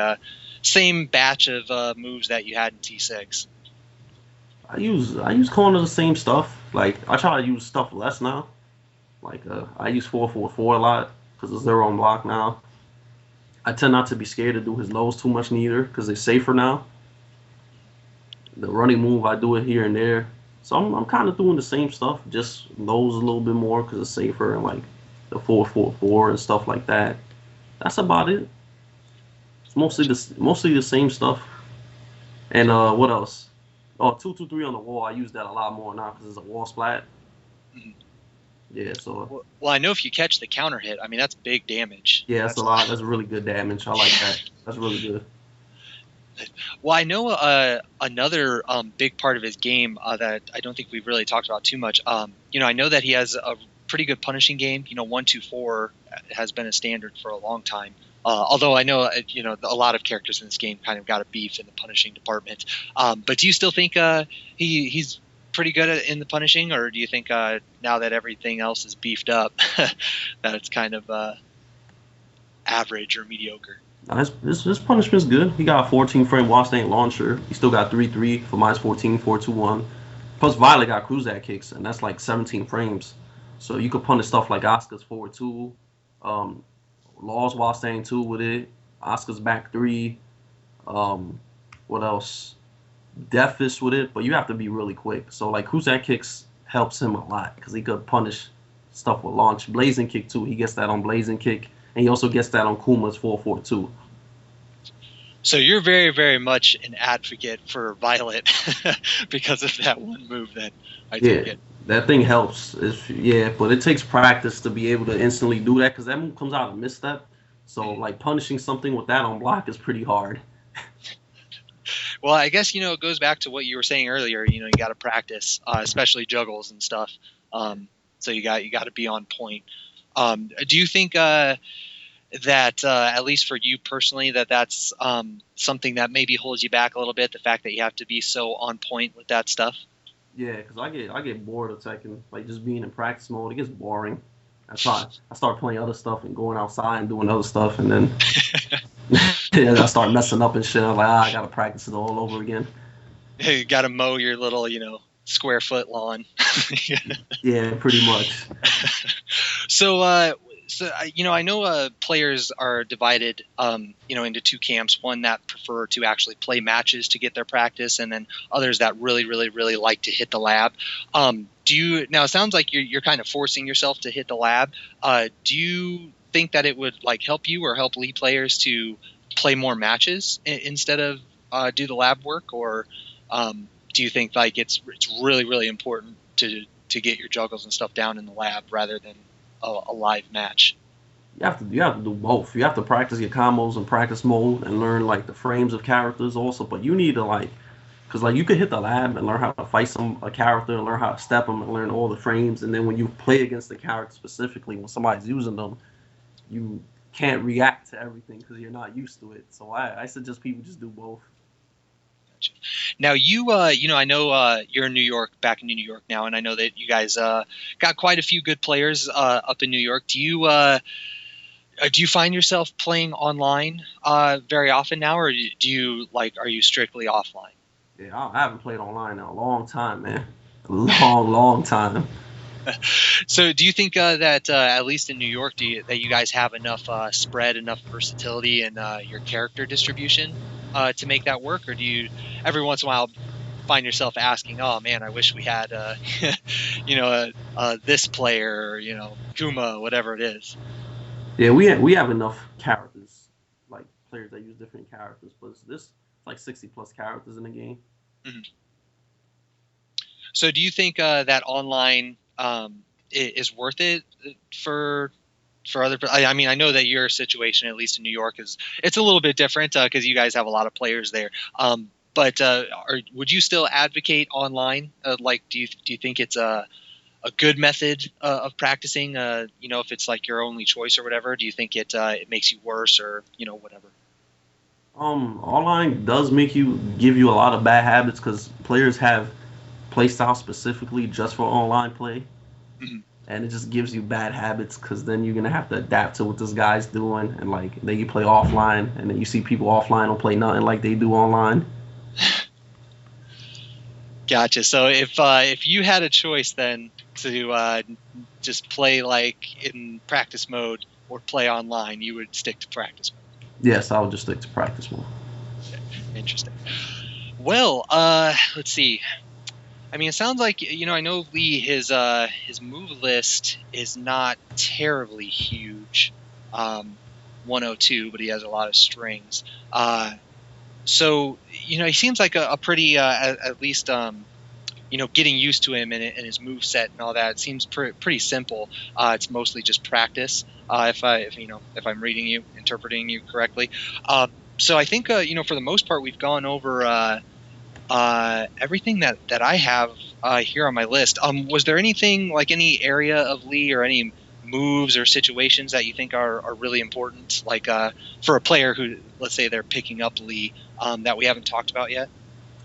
same batch of moves that you had in T6? I use kind of the same stuff. Like I try to use stuff less now. Like I use 444 a lot because it's zero on block now. I tend not to be scared to do his lows too much neither because they're safer now. The running move I do it here and there. So I'm kind of doing the same stuff, just lows a little bit more because it's safer and like the 444 and stuff like that. That's about it. It's mostly the same stuff. And what else? Oh, 223 on the wall. I use that a lot more now because it's a wall splat. Mhm. Yeah, so Well, I know if you catch the counter hit, I mean that's big damage. yeah, that's a That's lot. That's really good damage. I like that. That's really good. Well, I know another big part of his game that I don't think we've really talked about too much. I know that he has a pretty good punishing game. 1-2-4 has been a standard for a long time. Although I know, a lot of characters in this game kind of got a beef in the punishing department. But do you still think he's pretty good in the punishing, or do you think now that everything else is beefed up that it's kind of average or mediocre? His punishment's good. He got a 14 frame wall stand launcher. He still got 3-3 for minus 14, 4-2-1. Plus Violet got cruise that kicks, and that's like 17 frames. So you could punish stuff like Oscar's forward 2, um, Law's wall stand 2 with it, Oscar's back 3. Um, what else? Death Fist with it, but you have to be really quick. So like cruise that kicks helps him a lot because he could punish stuff with launch. Blazing kick too. He gets that on blazing kick, and he also gets that on Kuma's 442. So you're very, very much an advocate for Violet because of that one move that I Yeah, take it. that thing helps. Yeah, but it takes practice to be able to instantly do that because that move comes out of misstep. So Mhm. like punishing something with that on block is pretty hard. Well, I guess it goes back to what you were saying earlier. You got to practice, especially juggles and stuff. So you got to be on point. Do you think that at least for you personally that's something that maybe holds you back a little bit? The fact that you have to be so on point with that stuff. Yeah, because I get bored of Tekken. Like just being in practice mode, it gets boring. That's why I start playing other stuff and going outside and doing other stuff, and then yeah, I start messing up and shit. I'm like, I gotta practice it all over again. You got to mow your little square foot lawn. Yeah, pretty much. So, I know players are divided, into two camps. One that prefer to actually play matches to get their practice, and then others that really, really, really like to hit the lab. Do you now? It sounds like you're kind of forcing yourself to hit the lab. Do you think that it would like help you or help lead players to play more matches instead of do the lab work, or do you think like it's really, really important to get your juggles and stuff down in the lab rather than a live match? You have to do both. You have to practice your combos and practice mode and learn like the frames of characters also. But you need to like, cause like you could hit the lab and learn how to fight a character and learn how to step them and learn all the frames. And then when you play against the character specifically, when somebody's using them, you can't react to everything because you're not used to it. So I suggest people just do both. Now I know you're in New York, back in New York now, and I know that you guys got quite a few good players up in New York. Do you find yourself playing online very often now, or do you like are you strictly offline? Yeah, I haven't played online in a long time, man. A long, long time. So, do you think that at least in New York, that you guys have enough spread, enough versatility in your character distribution to make that work, or do you every once in a while find yourself asking, "Oh man, I wish we had, this player, or, Kuma, whatever it is." Yeah, we have enough characters, like players that use different characters, but this like 60 plus characters in the game. Mhm. So, do you think that online is worth it for other? I mean, I know that your situation, at least in New York, is it's a little bit different because you guys have a lot of players there. But would you still advocate online? Like, do you think it's a good method of practicing? If it's like your only choice or whatever, do you think it makes you worse or whatever? Online does give you a lot of bad habits because players have play style specifically just for online play, Mhm. and it just gives you bad habits because then you're gonna have to adapt to what this guy's doing, and like then you play offline, and then you see people offline don't play nothing like they do online. Gotcha. So if you had a choice then to just play like in practice mode or play online, you would stick to practice mode. Yes, I would just stick to practice more. Interesting. Well, let's see. I mean, it sounds like I know Lee his move list is not terribly huge, 102, but he has a lot of strings. So he seems like a pretty at least getting used to him and his move set and all that. It seems pretty simple. It's mostly just practice. If I'm reading you, interpreting you correctly. So I think for the most part we've gone over everything that I have here on my list. Was there anything like any area of Lee or any moves or situations that you think are really important, like for a player who, let's say, they're picking up Lee, that we haven't talked about yet?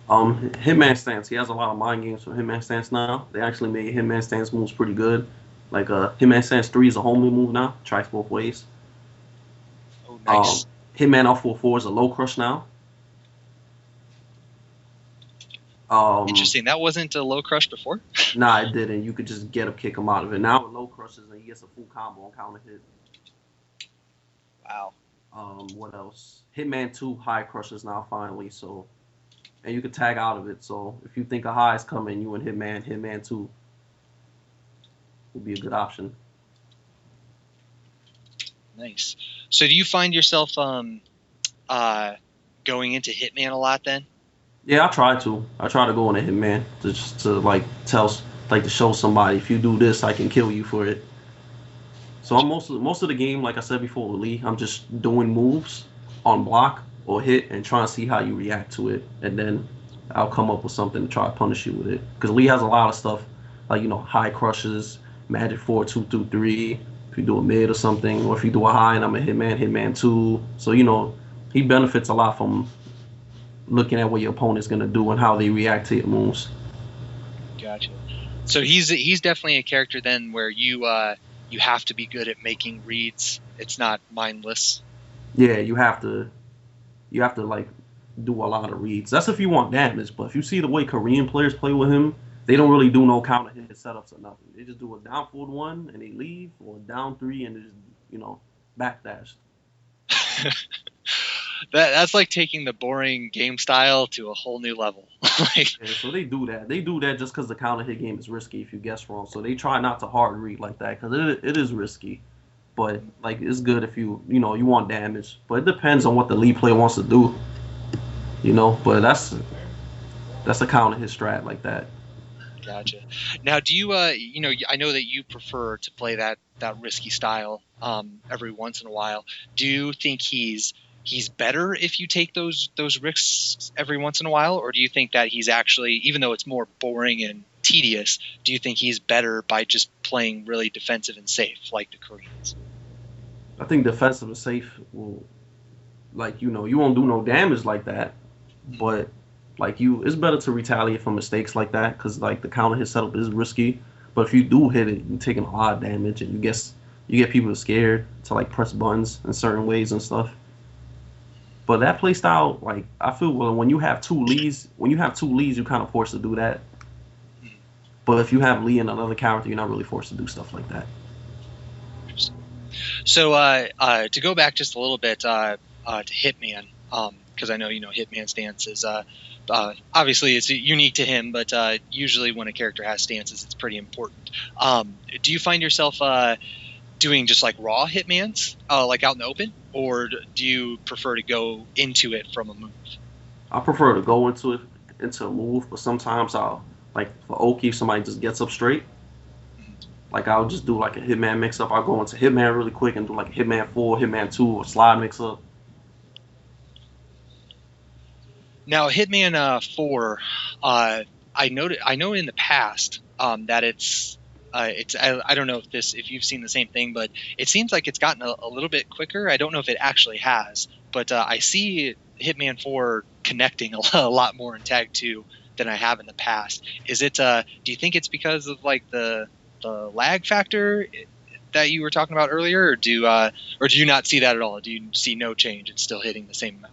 Hitman stance. He has a lot of mind games for Hitman stance now. They actually made Hitman stance moves pretty good. Like Hitman stance 3 is a homing move now. Tracks both ways. Oh, Um, nice. Hitman L44 is a low crush now. Interesting. That wasn't a low crush before. Nah, it didn't. You could just get him, kick him out of it. Now with low crushes, and he gets a full combo on counter hit. Wow. What else? Hitman 2 high crushes now finally. So, and you can tag out of it. So if you think a high is coming, you and Hitman 2 would be a good option. Nice. So do you find yourself going into Hitman a lot then? Yeah, I try to. I try to go into Hitman to just to like to show somebody if you do this, I can kill you for it. So I'm most of the game, like I said before, Lee, I'm just doing moves on block or hit and trying to see how you react to it, and then I'll come up with something to try to punish you with it. Because Lee has a lot of stuff like high crushes, magic 4 2 2 3. If you do a mid or something, or if you do a high and I'm a Hitman 2. So he benefits a lot from looking at what your opponent's gonna do and how they react to your moves. Gotcha. So he's definitely a character then where you have to be good at making reads. It's not mindless. Yeah, you have to like do a lot of reads. That's if you want damage. But if you see the way Korean players play with him, they don't really do no counter hit setups or nothing. They just do a down forward 1 and they leave, or down 3 and they just backdash. That's like taking the boring game style to a whole new level. Like, Yeah, so they do that. They do that just because the counter hit game is risky if you guess wrong. So they try not to hard read like that because it is risky. But like it's good if you want damage. But it depends on what the lead player wants to do. But that's a counter hit strat like that. gotcha. Now, do you I know that you prefer to play that risky style every once in a while. Do you think he's better if you take those risks every once in a while, or do you think that he's actually, even though it's more boring and tedious, do you think he's better by just playing really defensive and safe like the Koreans? I think defensive and safe will, like, you won't do no damage like that, but like it's better to retaliate for mistakes like that because like the counter hit setup is risky. But if you do hit it, you're taking a lot of damage, and you get people scared to like press buttons in certain ways and stuff. But that play style, like I feel, well, when you have two leads, you're kind of forced to do that. But if you have Lee and another character, you're not really forced to do stuff like that. So to go back just a little bit to Hitman, because I know Hitman stance is obviously it's unique to him, but usually when a character has stances, it's pretty important. Do you find yourself doing just like raw Hitmans, like out in the open, or do you prefer to go into it from a move? I prefer to go into a move, but sometimes I'll, like for Oki, if somebody just gets up straight, like I'll just do like a Hitman mix up. I'll go into Hitman really quick and do like a Hitman 4, Hitman 2, or slide mix up. Now, Hitman 4, I know in the past that I don't know if you've seen the same thing, but it seems like it's gotten a little bit quicker. I don't know if it actually has, but I see Hitman 4 connecting a lot more in Tag 2 than I have in the past. Is it? Do you think it's because of like the lag factor that you were talking about earlier, or do you not see that at all? Do you see no change? It's still hitting the same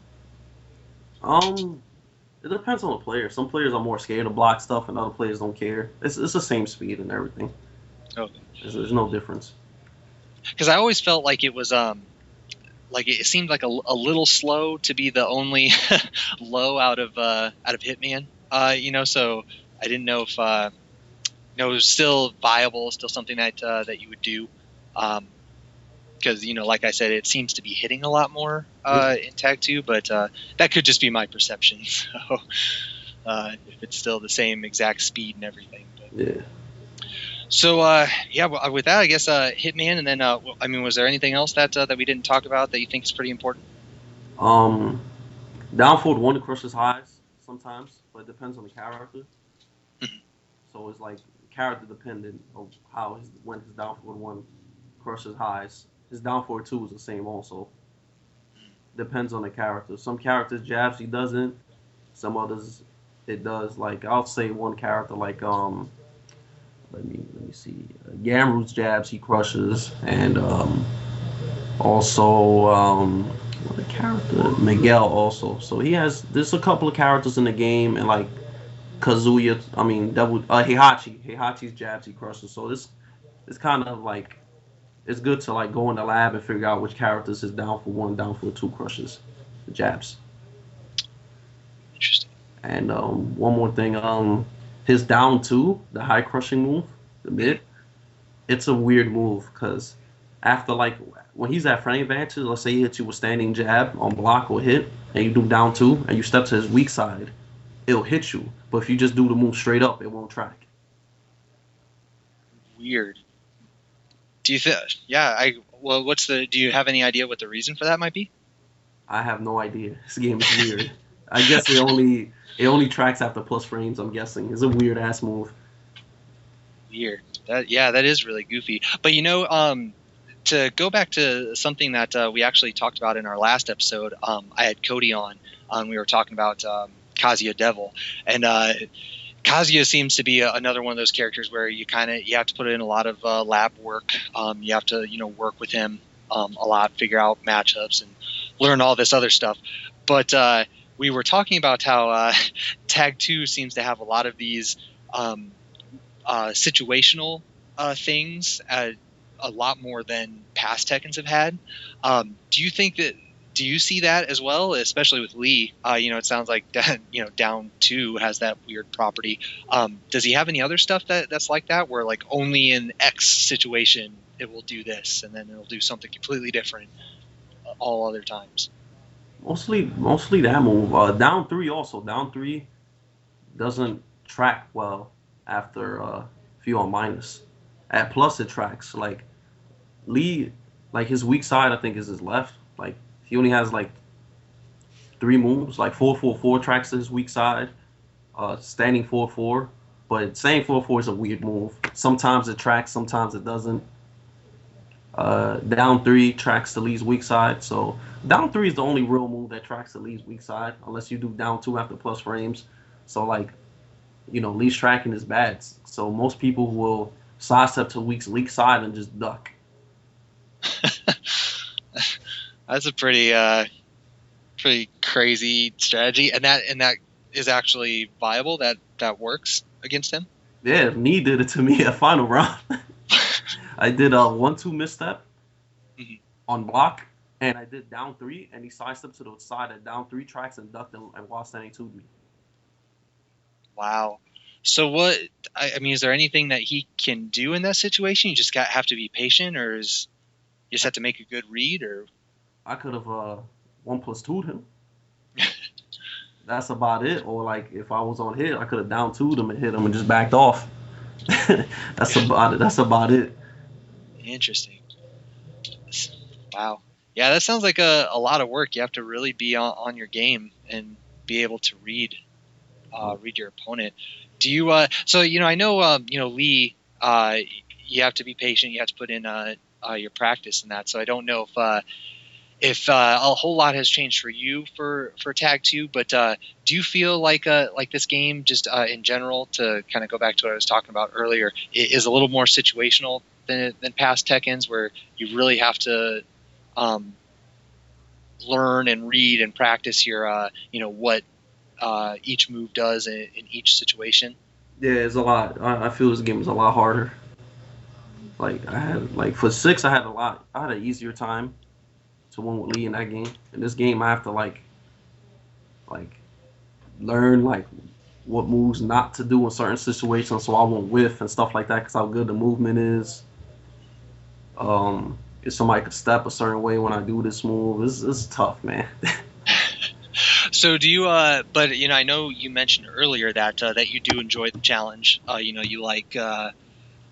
amount. It depends on the player. Some players are more scared to block stuff, and other players don't care. It's the same speed and everything. Okay. There's no difference. Because I always felt like it was like it seemed like a little slow to be the only low out of Hitman. So I didn't know if it was still viable, still something that you would do. Because like I said, it seems to be hitting a lot more in Tag 2, but that could just be my perception. So if it's still the same exact speed and everything. But. Yeah. So with that, I guess Hitman, and then was there anything else that we didn't talk about that you think is pretty important? Down forward 1 crushes highs sometimes, but it depends on the character. So it's like character dependent of when his down forward 1 crushes highs. His down forward 2 is the same also. Depends on the character. Some characters jabs he doesn't. Some others it does. Like I'll say one character like let me see. Gamru's jabs he crushes, and also what character Miguel also. So there's a couple of characters in the game, and like Kazuya. Heihachi's jabs he crushes. So it's kind of like it's good to like go in the lab and figure out which characters is down for 1, down for 2 crushes, the jabs. Interesting. And one more thing, his down 2, the high crushing move, the mid, it's a weird move because after like when he's at frame advantage, let's say he hits you with standing jab on block or hit, and you do down 2 and you step to his weak side, it'll hit you. But if you just do the move straight up, it won't track. Weird. Do you think? Yeah. Do you have any idea what the reason for that might be? I have no idea. This game is weird. I guess it only tracks after plus frames. I'm guessing it's a weird ass move. Weird. That is really goofy. But to go back to something that we actually talked about in our last episode, I had Cody on. We were talking about Kazuya Devil, and Kazuya seems to be another one of those characters where you have to put in a lot of lab work. You have to work with him a lot, figure out matchups, and learn all this other stuff. But we were talking about how Tag 2 seems to have a lot of these situational things, a lot more than past Tekkens have had. Do you see that as well, especially with Lee? It sounds like down 2 has that weird property. Does he have any other stuff that's like that, where like only in X situation it will do this, and then it'll do something completely different all other times? Mostly that move. Down 3 also. Down 3 doesn't track well after if you're on minus. At plus it tracks. Like Lee, like his weak side I think is his left. Like he only has like 3 moves, like 4-4-4 tracks to his weak side, standing 4-4. But saying 4-4 is a weird move. Sometimes it tracks, sometimes it doesn't. Down 3 tracks to Lee's weak side. So down 3 is the only real move that tracks to Lee's weak side, unless you do down 2 after plus frames. So like, Lee's tracking is bad. So most people will sidestep to Lee's weak side and just duck. That's a pretty crazy strategy, and that is actually viable. That works against him. Yeah, Nee did it to me at final round. I did a 1-2 misstep on block, and I did down 3, and he sidestepped to the side at down 3 tracks and ducked and while standing 2'd me. Wow. So is there anything that he can do in that situation? You just have to be patient, or you just have to make a good read, or? I could have 1+2'd him. That's about it. Or like if I was on hit, I could have down 2'd him and hit him and just backed off. That's about it. Interesting. Wow. Yeah, that sounds like a lot of work. You have to really be on your game and be able to read your opponent. Do you? I know Lee. You have to be patient. You have to put in your practice and that. So I don't know if if a whole lot has changed for you for Tag 2, but do you feel like this game just in general, to kind of go back to what I was talking about earlier, is a little more situational than past Tekkens, where you really have to um, learn and read and practice your what each move does in each situation? Yeah, it's a lot. I feel this game is a lot harder. Like I had like for six, I had an easier time to win with Lee in that game. In this game, I have to like learn like what moves not to do in certain situations, so I won't whiff and stuff like that. Because how good the movement is. If somebody could step a certain way when I do this move, it's tough, man. So do you? But I know you mentioned earlier that you do enjoy the challenge. You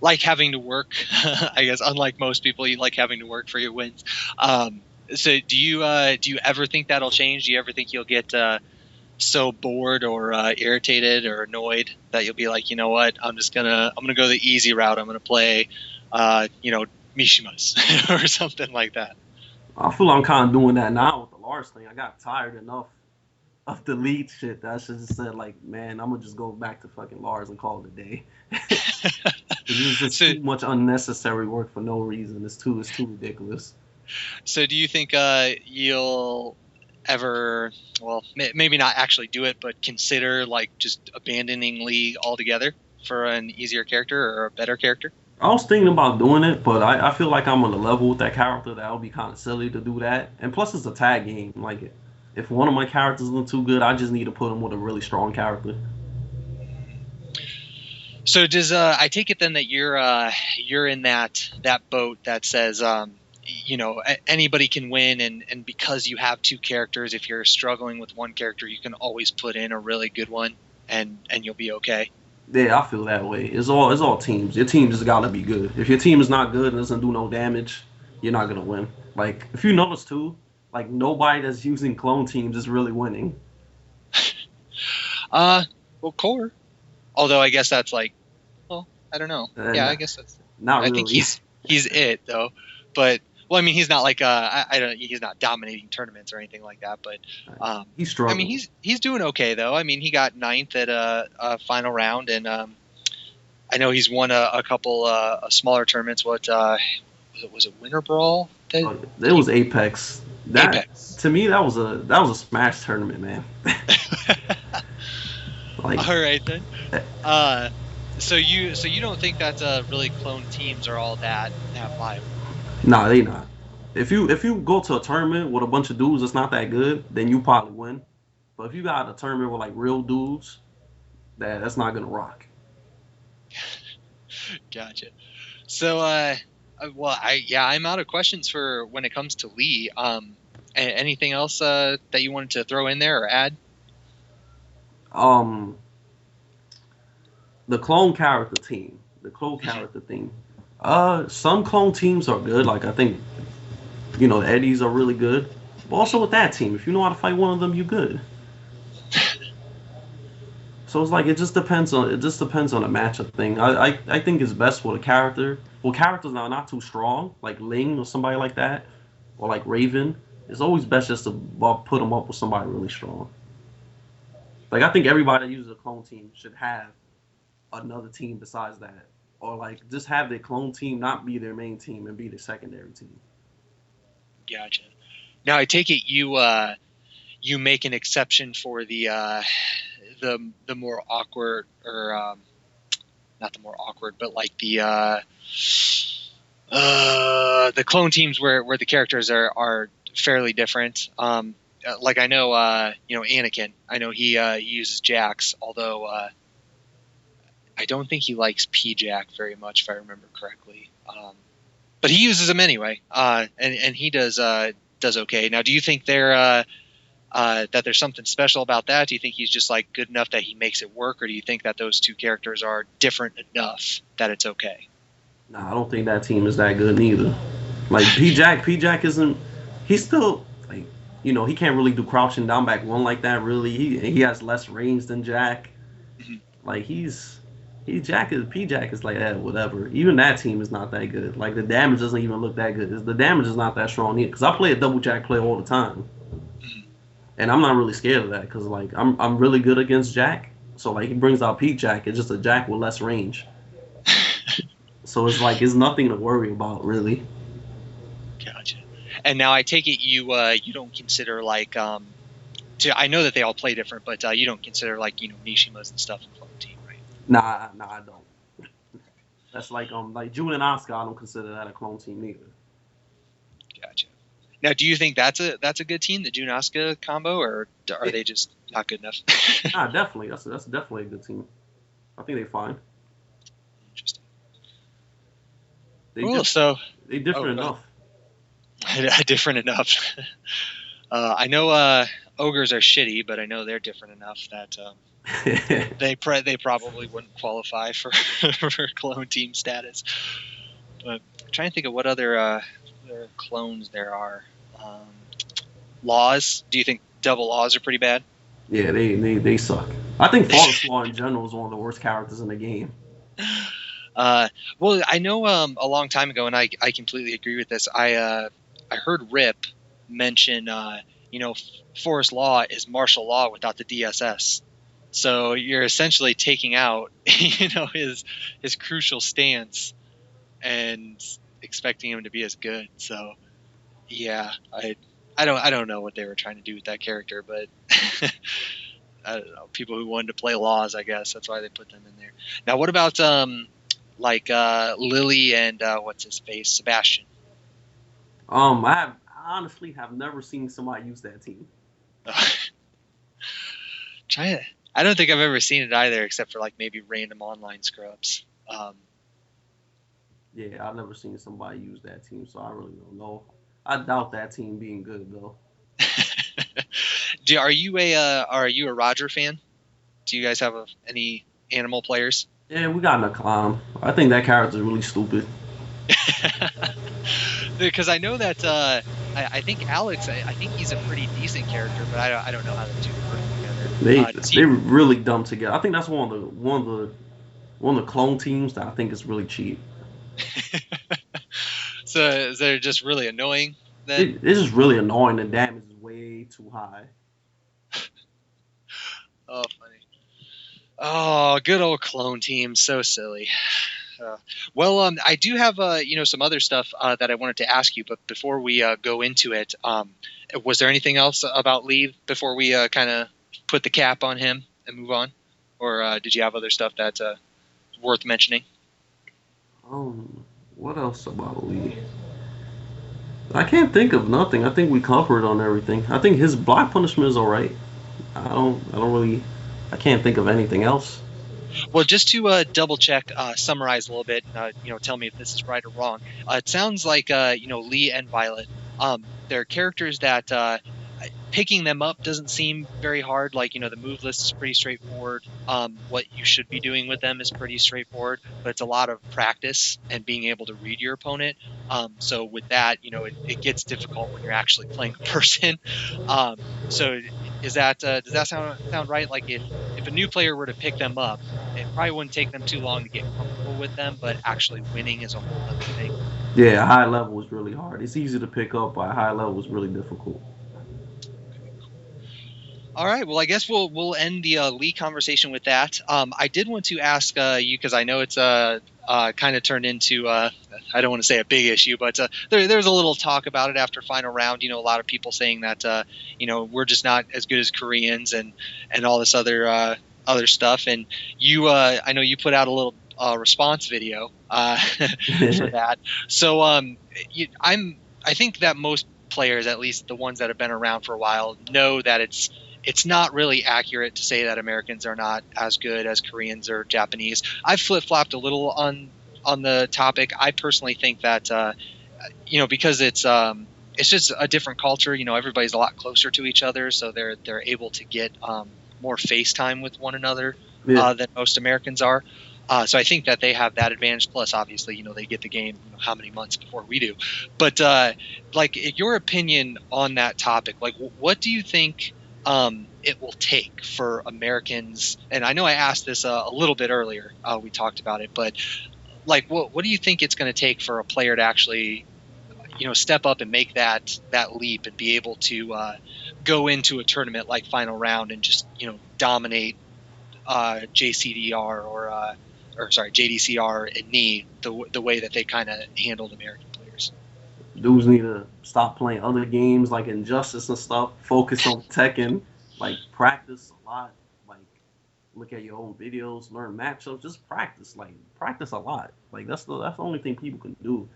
like having to work. I guess unlike most people, you like having to work for your wins. So do you ever think that'll change? Do you ever think you'll get so bored or irritated or annoyed that you'll be like, you know what, I'm gonna go the easy route. I'm gonna play, Mishimas or something like that. I feel I'm kind of doing that now with the Lars thing. I got tired enough of the lead shit that I should have said like, man, I'm gonna just go back to fucking Lars and call it a day. This is just so too much unnecessary work for no reason. It's too ridiculous. so do you think you'll ever, well, maybe not actually do it, but consider like just abandoning League altogether for an easier character or a better character? I was thinking about doing it, but I feel like I'm on the level with that character that would be kind of silly to do that. And plus, it's a tag game. Like, if one of my characters isn't too good, I just need to put him with a really strong character. So does I take it then that you're in that boat that says anybody can win, and because you have two characters, if you're struggling with one character, you can always put in a really good one, and you'll be okay. Yeah, I feel that way. It's all teams. Your team just gotta be good. If your team is not good and doesn't do no damage, you're not gonna win. Like if you notice too, like nobody that's using clone teams is really winning. Uh, well, core. Although I guess that's like, well, I don't know. Yeah, I Not, guess that's. not I think really. he's it though, but well, I mean, he's not like I don't. He's not dominating tournaments or anything like that. But He I mean, struggles. he's doing okay though. I mean, he got ninth at a final round, and I know he's won a couple smaller tournaments. What was it Winter Brawl? It was Apex. That Apex. to me that was a smash tournament, man. Like All right then. eh, Uh, so you don't think that really clone teams are all that viable? nah, they not. If you go to a tournament with a bunch of dudes that's not that good, then you probably win. But if you got a tournament with like real dudes, that's not gonna rock. Gotcha. So well, I'm out of questions for when it comes to Lee. Anything else that you wanted to throw in there or add? Um, the clone character team, the clone character thing. Some clone teams are good. Like I think the Eddies are really good. But also with that team, if you know how to fight one of them, you good. So it's like it just depends on the matchup thing. I think it's best for the character. Well, characters are not too strong, like Ling or somebody like that, or like Raven. It's always best just to put them up with somebody really strong. Like I think everybody that uses a clone team should have another team besides that, or like just have their clone team not be their main team and be their secondary team. Gotcha. Now I take it you make an exception for the more awkward, or not the more awkward, but like the clone teams where the characters are fairly different. Like I know Anakin. I know he uses Jax, although I don't think he likes P-Jack very much, if I remember correctly. But he uses them anyway, and he does okay. Now, do you think that there's something special about that? Do you think he's just like good enough that he makes it work, or do you think that those two characters are different enough that it's okay? Nah, I don't think that team is that good neither. Like P Jack isn't. He's still like he can't really do crouching down back one like that. Really, he has less range than Jack. Mhm. Like P Jack is like that, whatever. Even that team is not that good. Like the damage doesn't even look that good. The damage is not that strong either. Because I play a double Jack play all the time, and I'm not really scared of that because like I'm really good against Jack. So like he brings out P Jack. It's just a Jack with less range. So it's like it's nothing to worry about really. Gotcha. And now I take it you don't consider like I know that they all play different, but you don't consider like Nishimas and stuff in Clone Team, right? Nah, I don't. That's like June and Oscar. I don't consider that a clone team either. Gotcha. Now, do you think that's a good team, the June Oscar combo, or are they just not good enough? Nah, definitely. That's definitely a good team. I think they're fine. Interesting. They different enough. Different enough. I know ogres are shitty, but I know they're different enough that they probably wouldn't qualify for for clone team status. But I'm trying to think of what other clones there are. Laws. Do you think double laws are pretty bad? Yeah, they suck. I think Forest Law in general is one of the worst characters in the game. Well, I know a long time ago, and I completely agree with this. I heard Rip mention, Forest Law is martial law without the DSS. So you're essentially taking out, his crucial stance and expecting him to be as good. So yeah, I don't know what they were trying to do with that character, but I don't know. People who wanted to play laws, I guess that's why they put them in there. Now, what about Lily and what's his face, Sebastian? I honestly have never seen somebody use that team. I don't think I've ever seen it either, except for like maybe random online scrubs. Yeah, I've never seen somebody use that team, so I really don't know. I doubt that team being good though. Are you a Roger fan? Do you guys have any animal players? Yeah, we got Nakam. I think that character is really stupid. Because I know that I think Alex. I think he's a pretty decent character, but I don't know how the two work together. They're really dumb together. I think that's one of the clone teams that I think is really cheap. So they're just really annoying. Then it's just really annoying. The damage is way too high. Oh, funny. Oh, good old clone team. So silly. Well, I do have some other stuff that I wanted to ask you, but before we go into it, was there anything else about Lee before we kind of put the cap on him and move on, or did you have other stuff that's worth mentioning? What else about Lee? I can't think of nothing. I think we covered on everything. I think his block punishment is all right. I can't think of anything else. Well, just to double check, summarize a little bit, tell me if this is right or wrong. It sounds like Lee and Violet, they're characters that picking them up doesn't seem very hard. Like, the move list is pretty straightforward. What you should be doing with them is pretty straightforward, but it's a lot of practice and being able to read your opponent. So with that, it gets difficult when you're actually playing a person. So does that sound right? Like if a new player were to pick them up, it probably wouldn't take them too long to get comfortable with them, but actually winning is a whole other thing. Yeah, high level is really hard. It's easy to pick up, but high level is really difficult. All right. Well, I guess we'll end the Lee conversation with that. I did want to ask you, because I know it's kind of turned into I don't want to say a big issue, but there's a little talk about it after final round. A lot of people saying that we're just not as good as Koreans and all this other stuff. And I know you put out a little response video for that. So I think that most players, at least the ones that have been around for a while, know that it's not really accurate to say that Americans are not as good as Koreans or Japanese. I've flip-flopped a little on the topic. I personally think that because it's just a different culture. Everybody's a lot closer to each other, so they're able to get more FaceTime with one another than most Americans are. So I think that they have that advantage. Plus, obviously, they get the game how many months before we do. But your opinion on that topic, like, what do you think it will take for Americans. And I know I asked this a little bit earlier. We talked about it, but like, what do you think it's going to take for a player to actually, step up and make that leap and be able to go into a tournament like final round and just dominate JCDR or sorry JDCR and NIE the way that they kind of handled American players? Dudes need to stop playing other games like Injustice and stuff. Focus on Tekken. Like practice a lot. Like look at your own videos, learn matchups, just practice. Like practice a lot. Like that's the only thing people can do.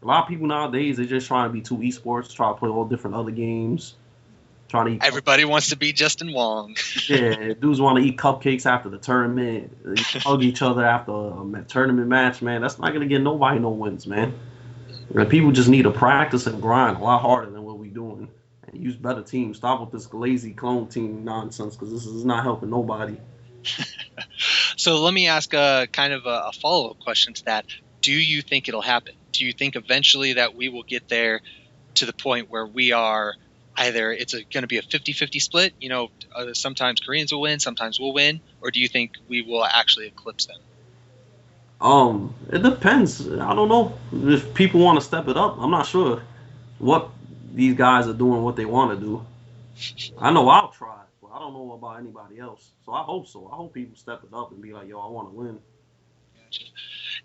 A lot of people nowadays, they're just trying to be too esports, try to play all different other games, trying to eat. Everybody wants to be Justin Wong. Yeah, dudes want to eat cupcakes after the tournament, hug each other after a tournament match, man. That's not gonna get nobody no wins, man. People just need to practice and grind a lot harder than what we doing, and use better teams. Stop with this lazy clone team nonsense because this is not helping nobody. So let me ask a kind of a follow-up question to that. Do you think it'll happen? Do you think eventually that we will get there to the point where we are either it's going to be a 50-50 split, sometimes Koreans will win, sometimes we'll win, or do you think we will actually eclipse them? It depends. I don't know if people want to step it up. I'm not sure what these guys are doing, what they want to do. I know I'll try, but I don't know about anybody else. So I hope so. I hope people step it up and be like, yo, I want to win. Gotcha.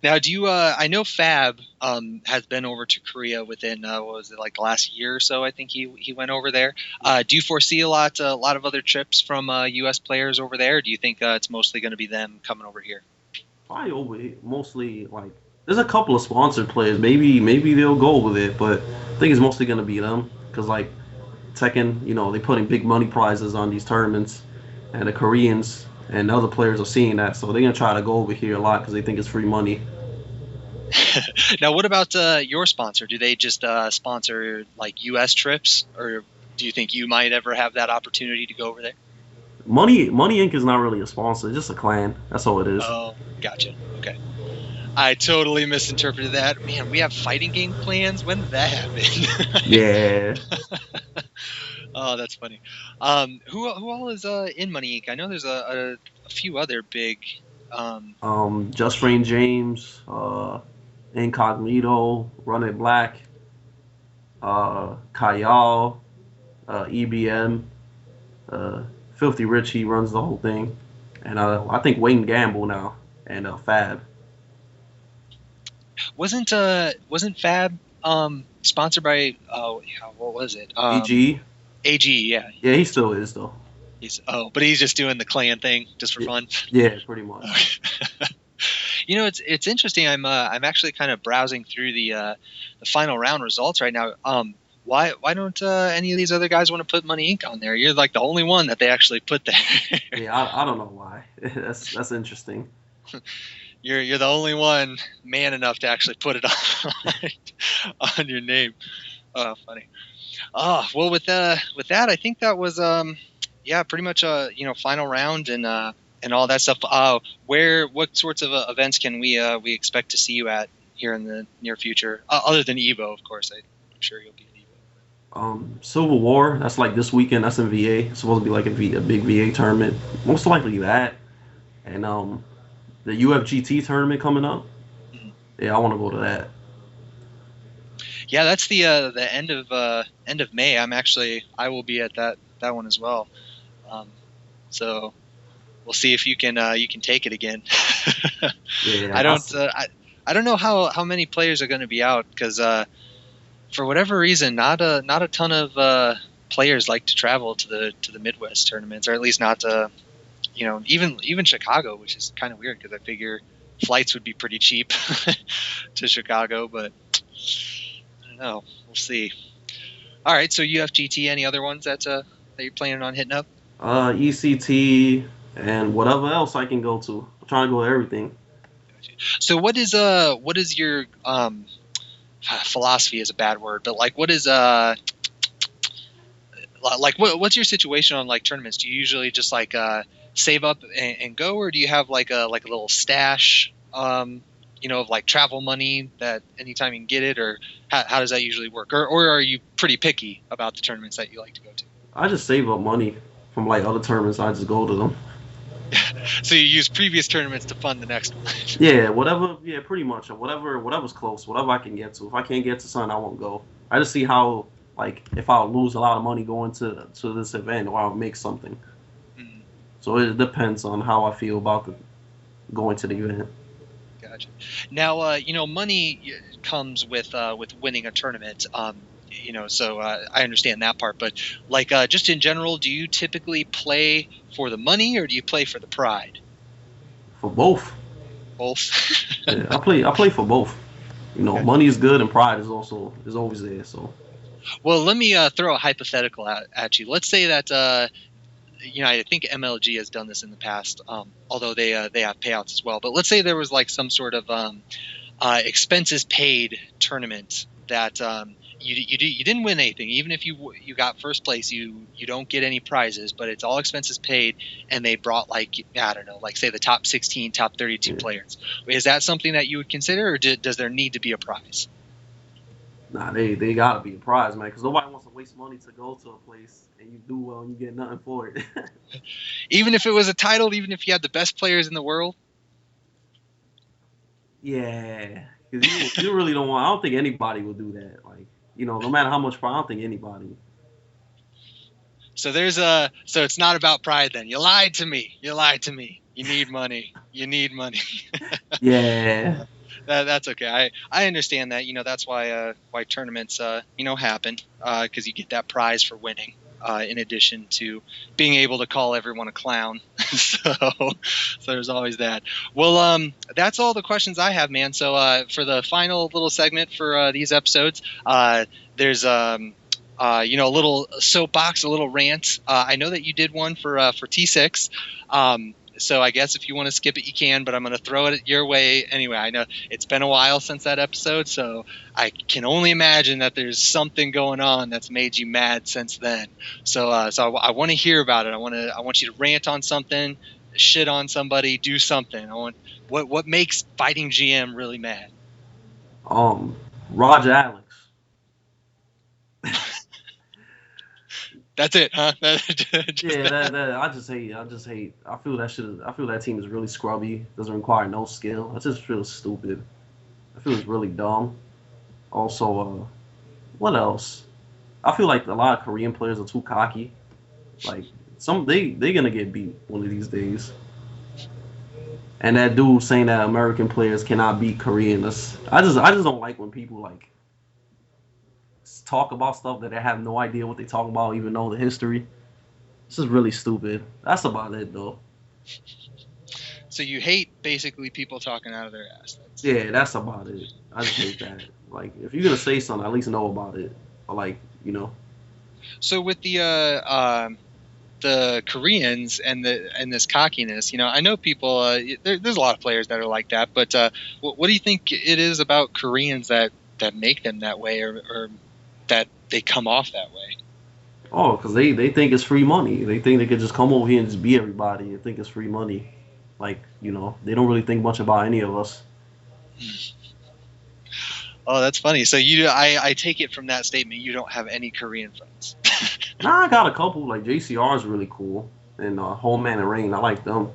Now, do you? I know Fab has been over to Korea within what was it, like the last year or so? I think he went over there. Do you foresee a lot of other trips from U.S. players over there? Or do you think it's mostly going to be them coming over here? Probably over here, mostly like there's a couple of sponsored players. Maybe they'll go with it, but I think it's mostly going to be them because like Tekken, they're putting big money prizes on these tournaments, and the Koreans and other players are seeing that, so they're gonna try to go over here a lot because they think it's free money. Now, what about your sponsor? Do they just sponsor like U.S. trips, or do you think you might ever have that opportunity to go over there? Money Inc. is not really a sponsor; it's just a clan. That's all it is. Oh, gotcha. Okay, I totally misinterpreted that. Man, we have fighting game plans. When did that happen? Yeah. Oh, that's funny. Who all is in Money Inc? I know there's a few other big. Just Rain James, Incognito, Run It Black, Kayal, EBM, Filthy Rich. He runs the whole thing, and I think Wayne Gamble now, and Fab. Wasn't Fab sponsored by what was it? AG. AG, yeah. Yeah, he still is though. But he's just doing the clan thing just for fun. Yeah, pretty much. It's interesting. I'm actually kind of browsing through the final round results right now. Why don't any of these other guys want to put Money Inc. on there? You're like the only one that they actually put there. Yeah, I don't know why. That's interesting. You're the only one man enough to actually put it on your name. Oh, funny. Oh, well, with that, I think that was pretty much final round and all that stuff. What sorts of events can we expect to see you at here in the near future? Other than Evo, of course. I'm sure you'll be at Evo. Civil War. That's like this weekend. That's in VA. It's supposed to be like a big VA tournament. Most likely that, and the UFGT tournament coming up. Mm-hmm. Yeah, I want to go to that. Yeah, that's the end of May. I will be at that one as well. So we'll see if you can take it again. Yeah, I don't know how many players are going to be out because for whatever reason, not a ton of players like to travel to the Midwest tournaments, or at least not even Chicago, which is kind of weird because I figure flights would be pretty cheap to Chicago, but. Oh, we'll see. All right, so UFGT, any other ones that you're planning on hitting up? ECT and whatever else I can go to. I'm trying to go to everything. So what is your philosophy is a bad word, but like what is what's your situation on like tournaments? Do you usually just like save up and go, or do you have like a little stash? Of like travel money that anytime you can get it, or how does that usually work? Or are you pretty picky about the tournaments that you like to go to? I just save up money. from like other tournaments. I just go to them. So you use previous tournaments to fund the next one. Yeah, whatever. Yeah, pretty much. Whatever's close. Whatever I can get to. If I can't get to something, I won't go. I just see how like if I'll lose a lot of money going to this event or I'll make something. Mm, So it depends on how I feel about going to the event. gotcha. Now, money comes with winning a tournament. So I understand that part. But like, just in general, do you typically play for the money or do you play for the pride? For both. Both. Yeah, I play for both. Okay. Money is good and pride is always there. So Well, let me throw a hypothetical at you. Let's say that I think MLG has done this in the past, although they have payouts as well. But let's say there was like some sort of expenses paid tournament that you didn't win anything. Even if you got first place, you don't get any prizes, but it's all expenses paid, and they brought like I don't know, like say the top 16, top 32 yeah. players. Is that something that you would consider, or does there need to be a prize? Nah, they gotta be a prize, man, because nobody wants to waste money to go to a place and you do well and you get nothing for it. Even if it was a title, even if you had the best players in the world. Yeah, because you really don't want. I don't think anybody will do that. Like no matter how much pride, I don't think anybody. So so it's not about pride then. You lied to me. You lied to me. You need money. You need money. Yeah. That's okay. I understand that. That's why tournaments happen because you get that prize for winning. In addition to being able to call everyone a clown, so there's always that. Well, that's all the questions I have, man. So for the final little segment for these episodes, there's a little soapbox, a little rant. I know that you did one for T6. So I guess if you want to skip it, you can, but I'm going to throw it your way anyway. I know it's been a while since that episode, so I can only imagine that there's something going on that's made you mad since then. So I want to hear about it. I want you to rant on something, shit on somebody, do something. What makes fighting GM really mad? Roger Alex. That's it, huh? Yeah, that I just hate. I feel that shit. I feel that team is really scrubby. Doesn't require no skill. I just feel stupid. I feel it's really dumb. Also, what else? I feel like a lot of Korean players are too cocky. Like they gonna get beat one of these days. And that dude saying that American players cannot beat Korean. I just don't like when people like talk about stuff that they have no idea what they talk about, even know the history. This is really stupid. That's about it though. So you hate basically people talking out of their ass. Yeah, that's about it. I just hate that. Like, if you're gonna say something, at least know about it. Or like, So with the Koreans and this cockiness, I know people. There's a lot of players that are like that, but what do you think it is about Koreans that make them that way, or that they come off that way? oh, because they think it's free money. They think they could just come over here and just be everybody and think it's free money. Like, they don't really think much about any of us. Oh, that's funny. So I take it from that statement, you don't have any Korean friends. Nah, I got a couple. Like JCR is really cool, and Homeman and Rain, I like them,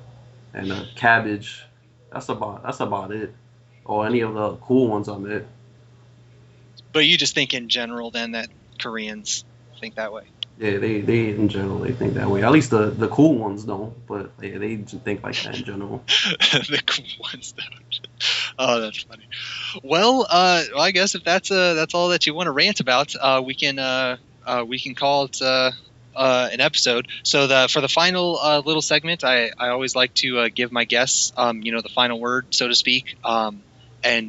and Cabbage. That's about it. Or any of the cool ones I met. But you just think in general then that Koreans think that way. Yeah, they in general they think that way. At least the cool ones don't, but they just think like that in general. The cool ones don't. Oh, that's funny. Well, I guess if that's all that you want to rant about, we can call it an episode. So for the final little segment, I always like to give my guests the final word, so to speak. And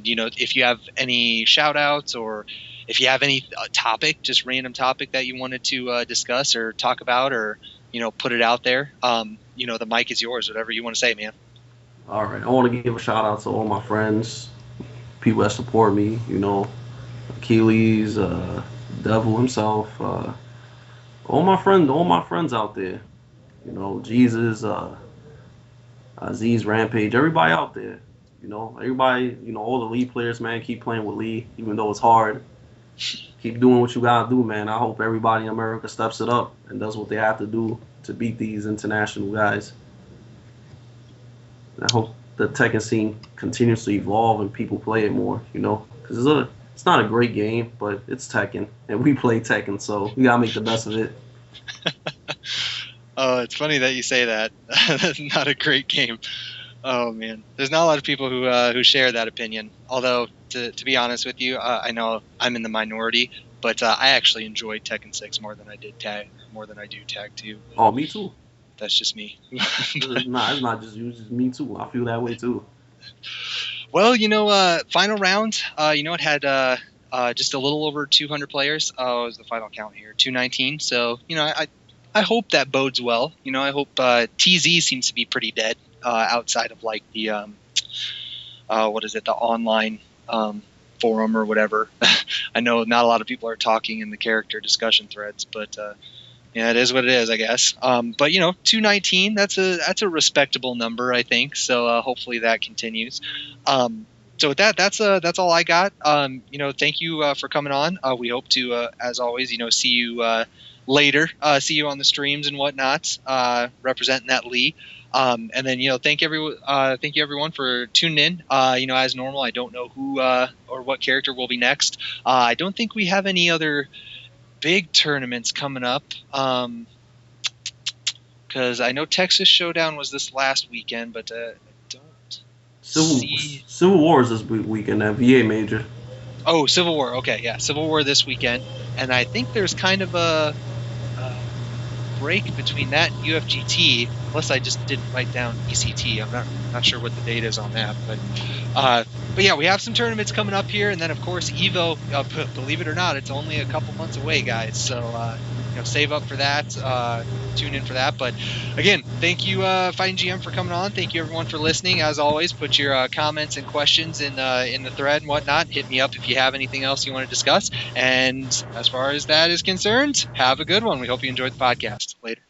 if you have any shout outs, or if you have any topic, just random topic that you wanted to discuss or talk about, or put it out there, the mic is yours. Whatever you want to say, man. All right, I want to give a shout out to all my friends, people that support me. Achilles, Devil himself, all my friends out there. Jesus, Aziz, Rampage, everybody out there. Everybody, all the League players, man, keep playing with Lee, even though it's hard. Keep doing what you gotta do, man. I hope everybody in America steps it up and does what they have to do to beat these international guys. And I hope the Tekken scene continues to evolve and people play it more, because it's not a great game, but it's Tekken, and we play Tekken, so we gotta make the best of it. Oh, it's funny that you say that. That's not a great game. Oh man, there's not a lot of people who share that opinion. Although, to be honest with you, I know I'm in the minority, but I actually enjoyed Tekken 6 more than I do Tag 2. Oh, me too. That's just me. It's not just you, it's just me too. I feel that way too. Well, final round. It had just a little over 200 players. Oh, was the final count here, 219. So, I hope that bodes well. I hope TZ seems to be pretty dead outside of like the the online forum or whatever. I know not a lot of people are talking in the character discussion threads, but yeah, it is what it is, I guess. But 219, that's a respectable number, I think. So hopefully that continues. So with that, that's all I got. Thank you for coming on. We hope to, as always, see you later. See you on the streams and whatnot, representing that Lee. And then thank you everyone for tuning in. As normal, I don't know who or what character will be next. I don't think we have any other big tournaments coming up, because I know Texas Showdown was this last weekend, but I don't see Civil War is this weekend at VA Major. Oh, Civil War. Okay, yeah, Civil War this weekend, and I think there's kind of a break between that and UFGT, unless I just didn't write down ECT. I'm not sure what the date is on that, but yeah, we have some tournaments coming up here, and then of course Evo. Believe it or not, it's only a couple months away, guys. So save up for that. Tune in for that. But again, thank you, Fighting GM, for coming on. Thank you everyone for listening. As always, put your comments and questions in the thread and whatnot. Hit me up if you have anything else you want to discuss. And as far as that is concerned, have a good one. We hope you enjoyed the podcast. Later.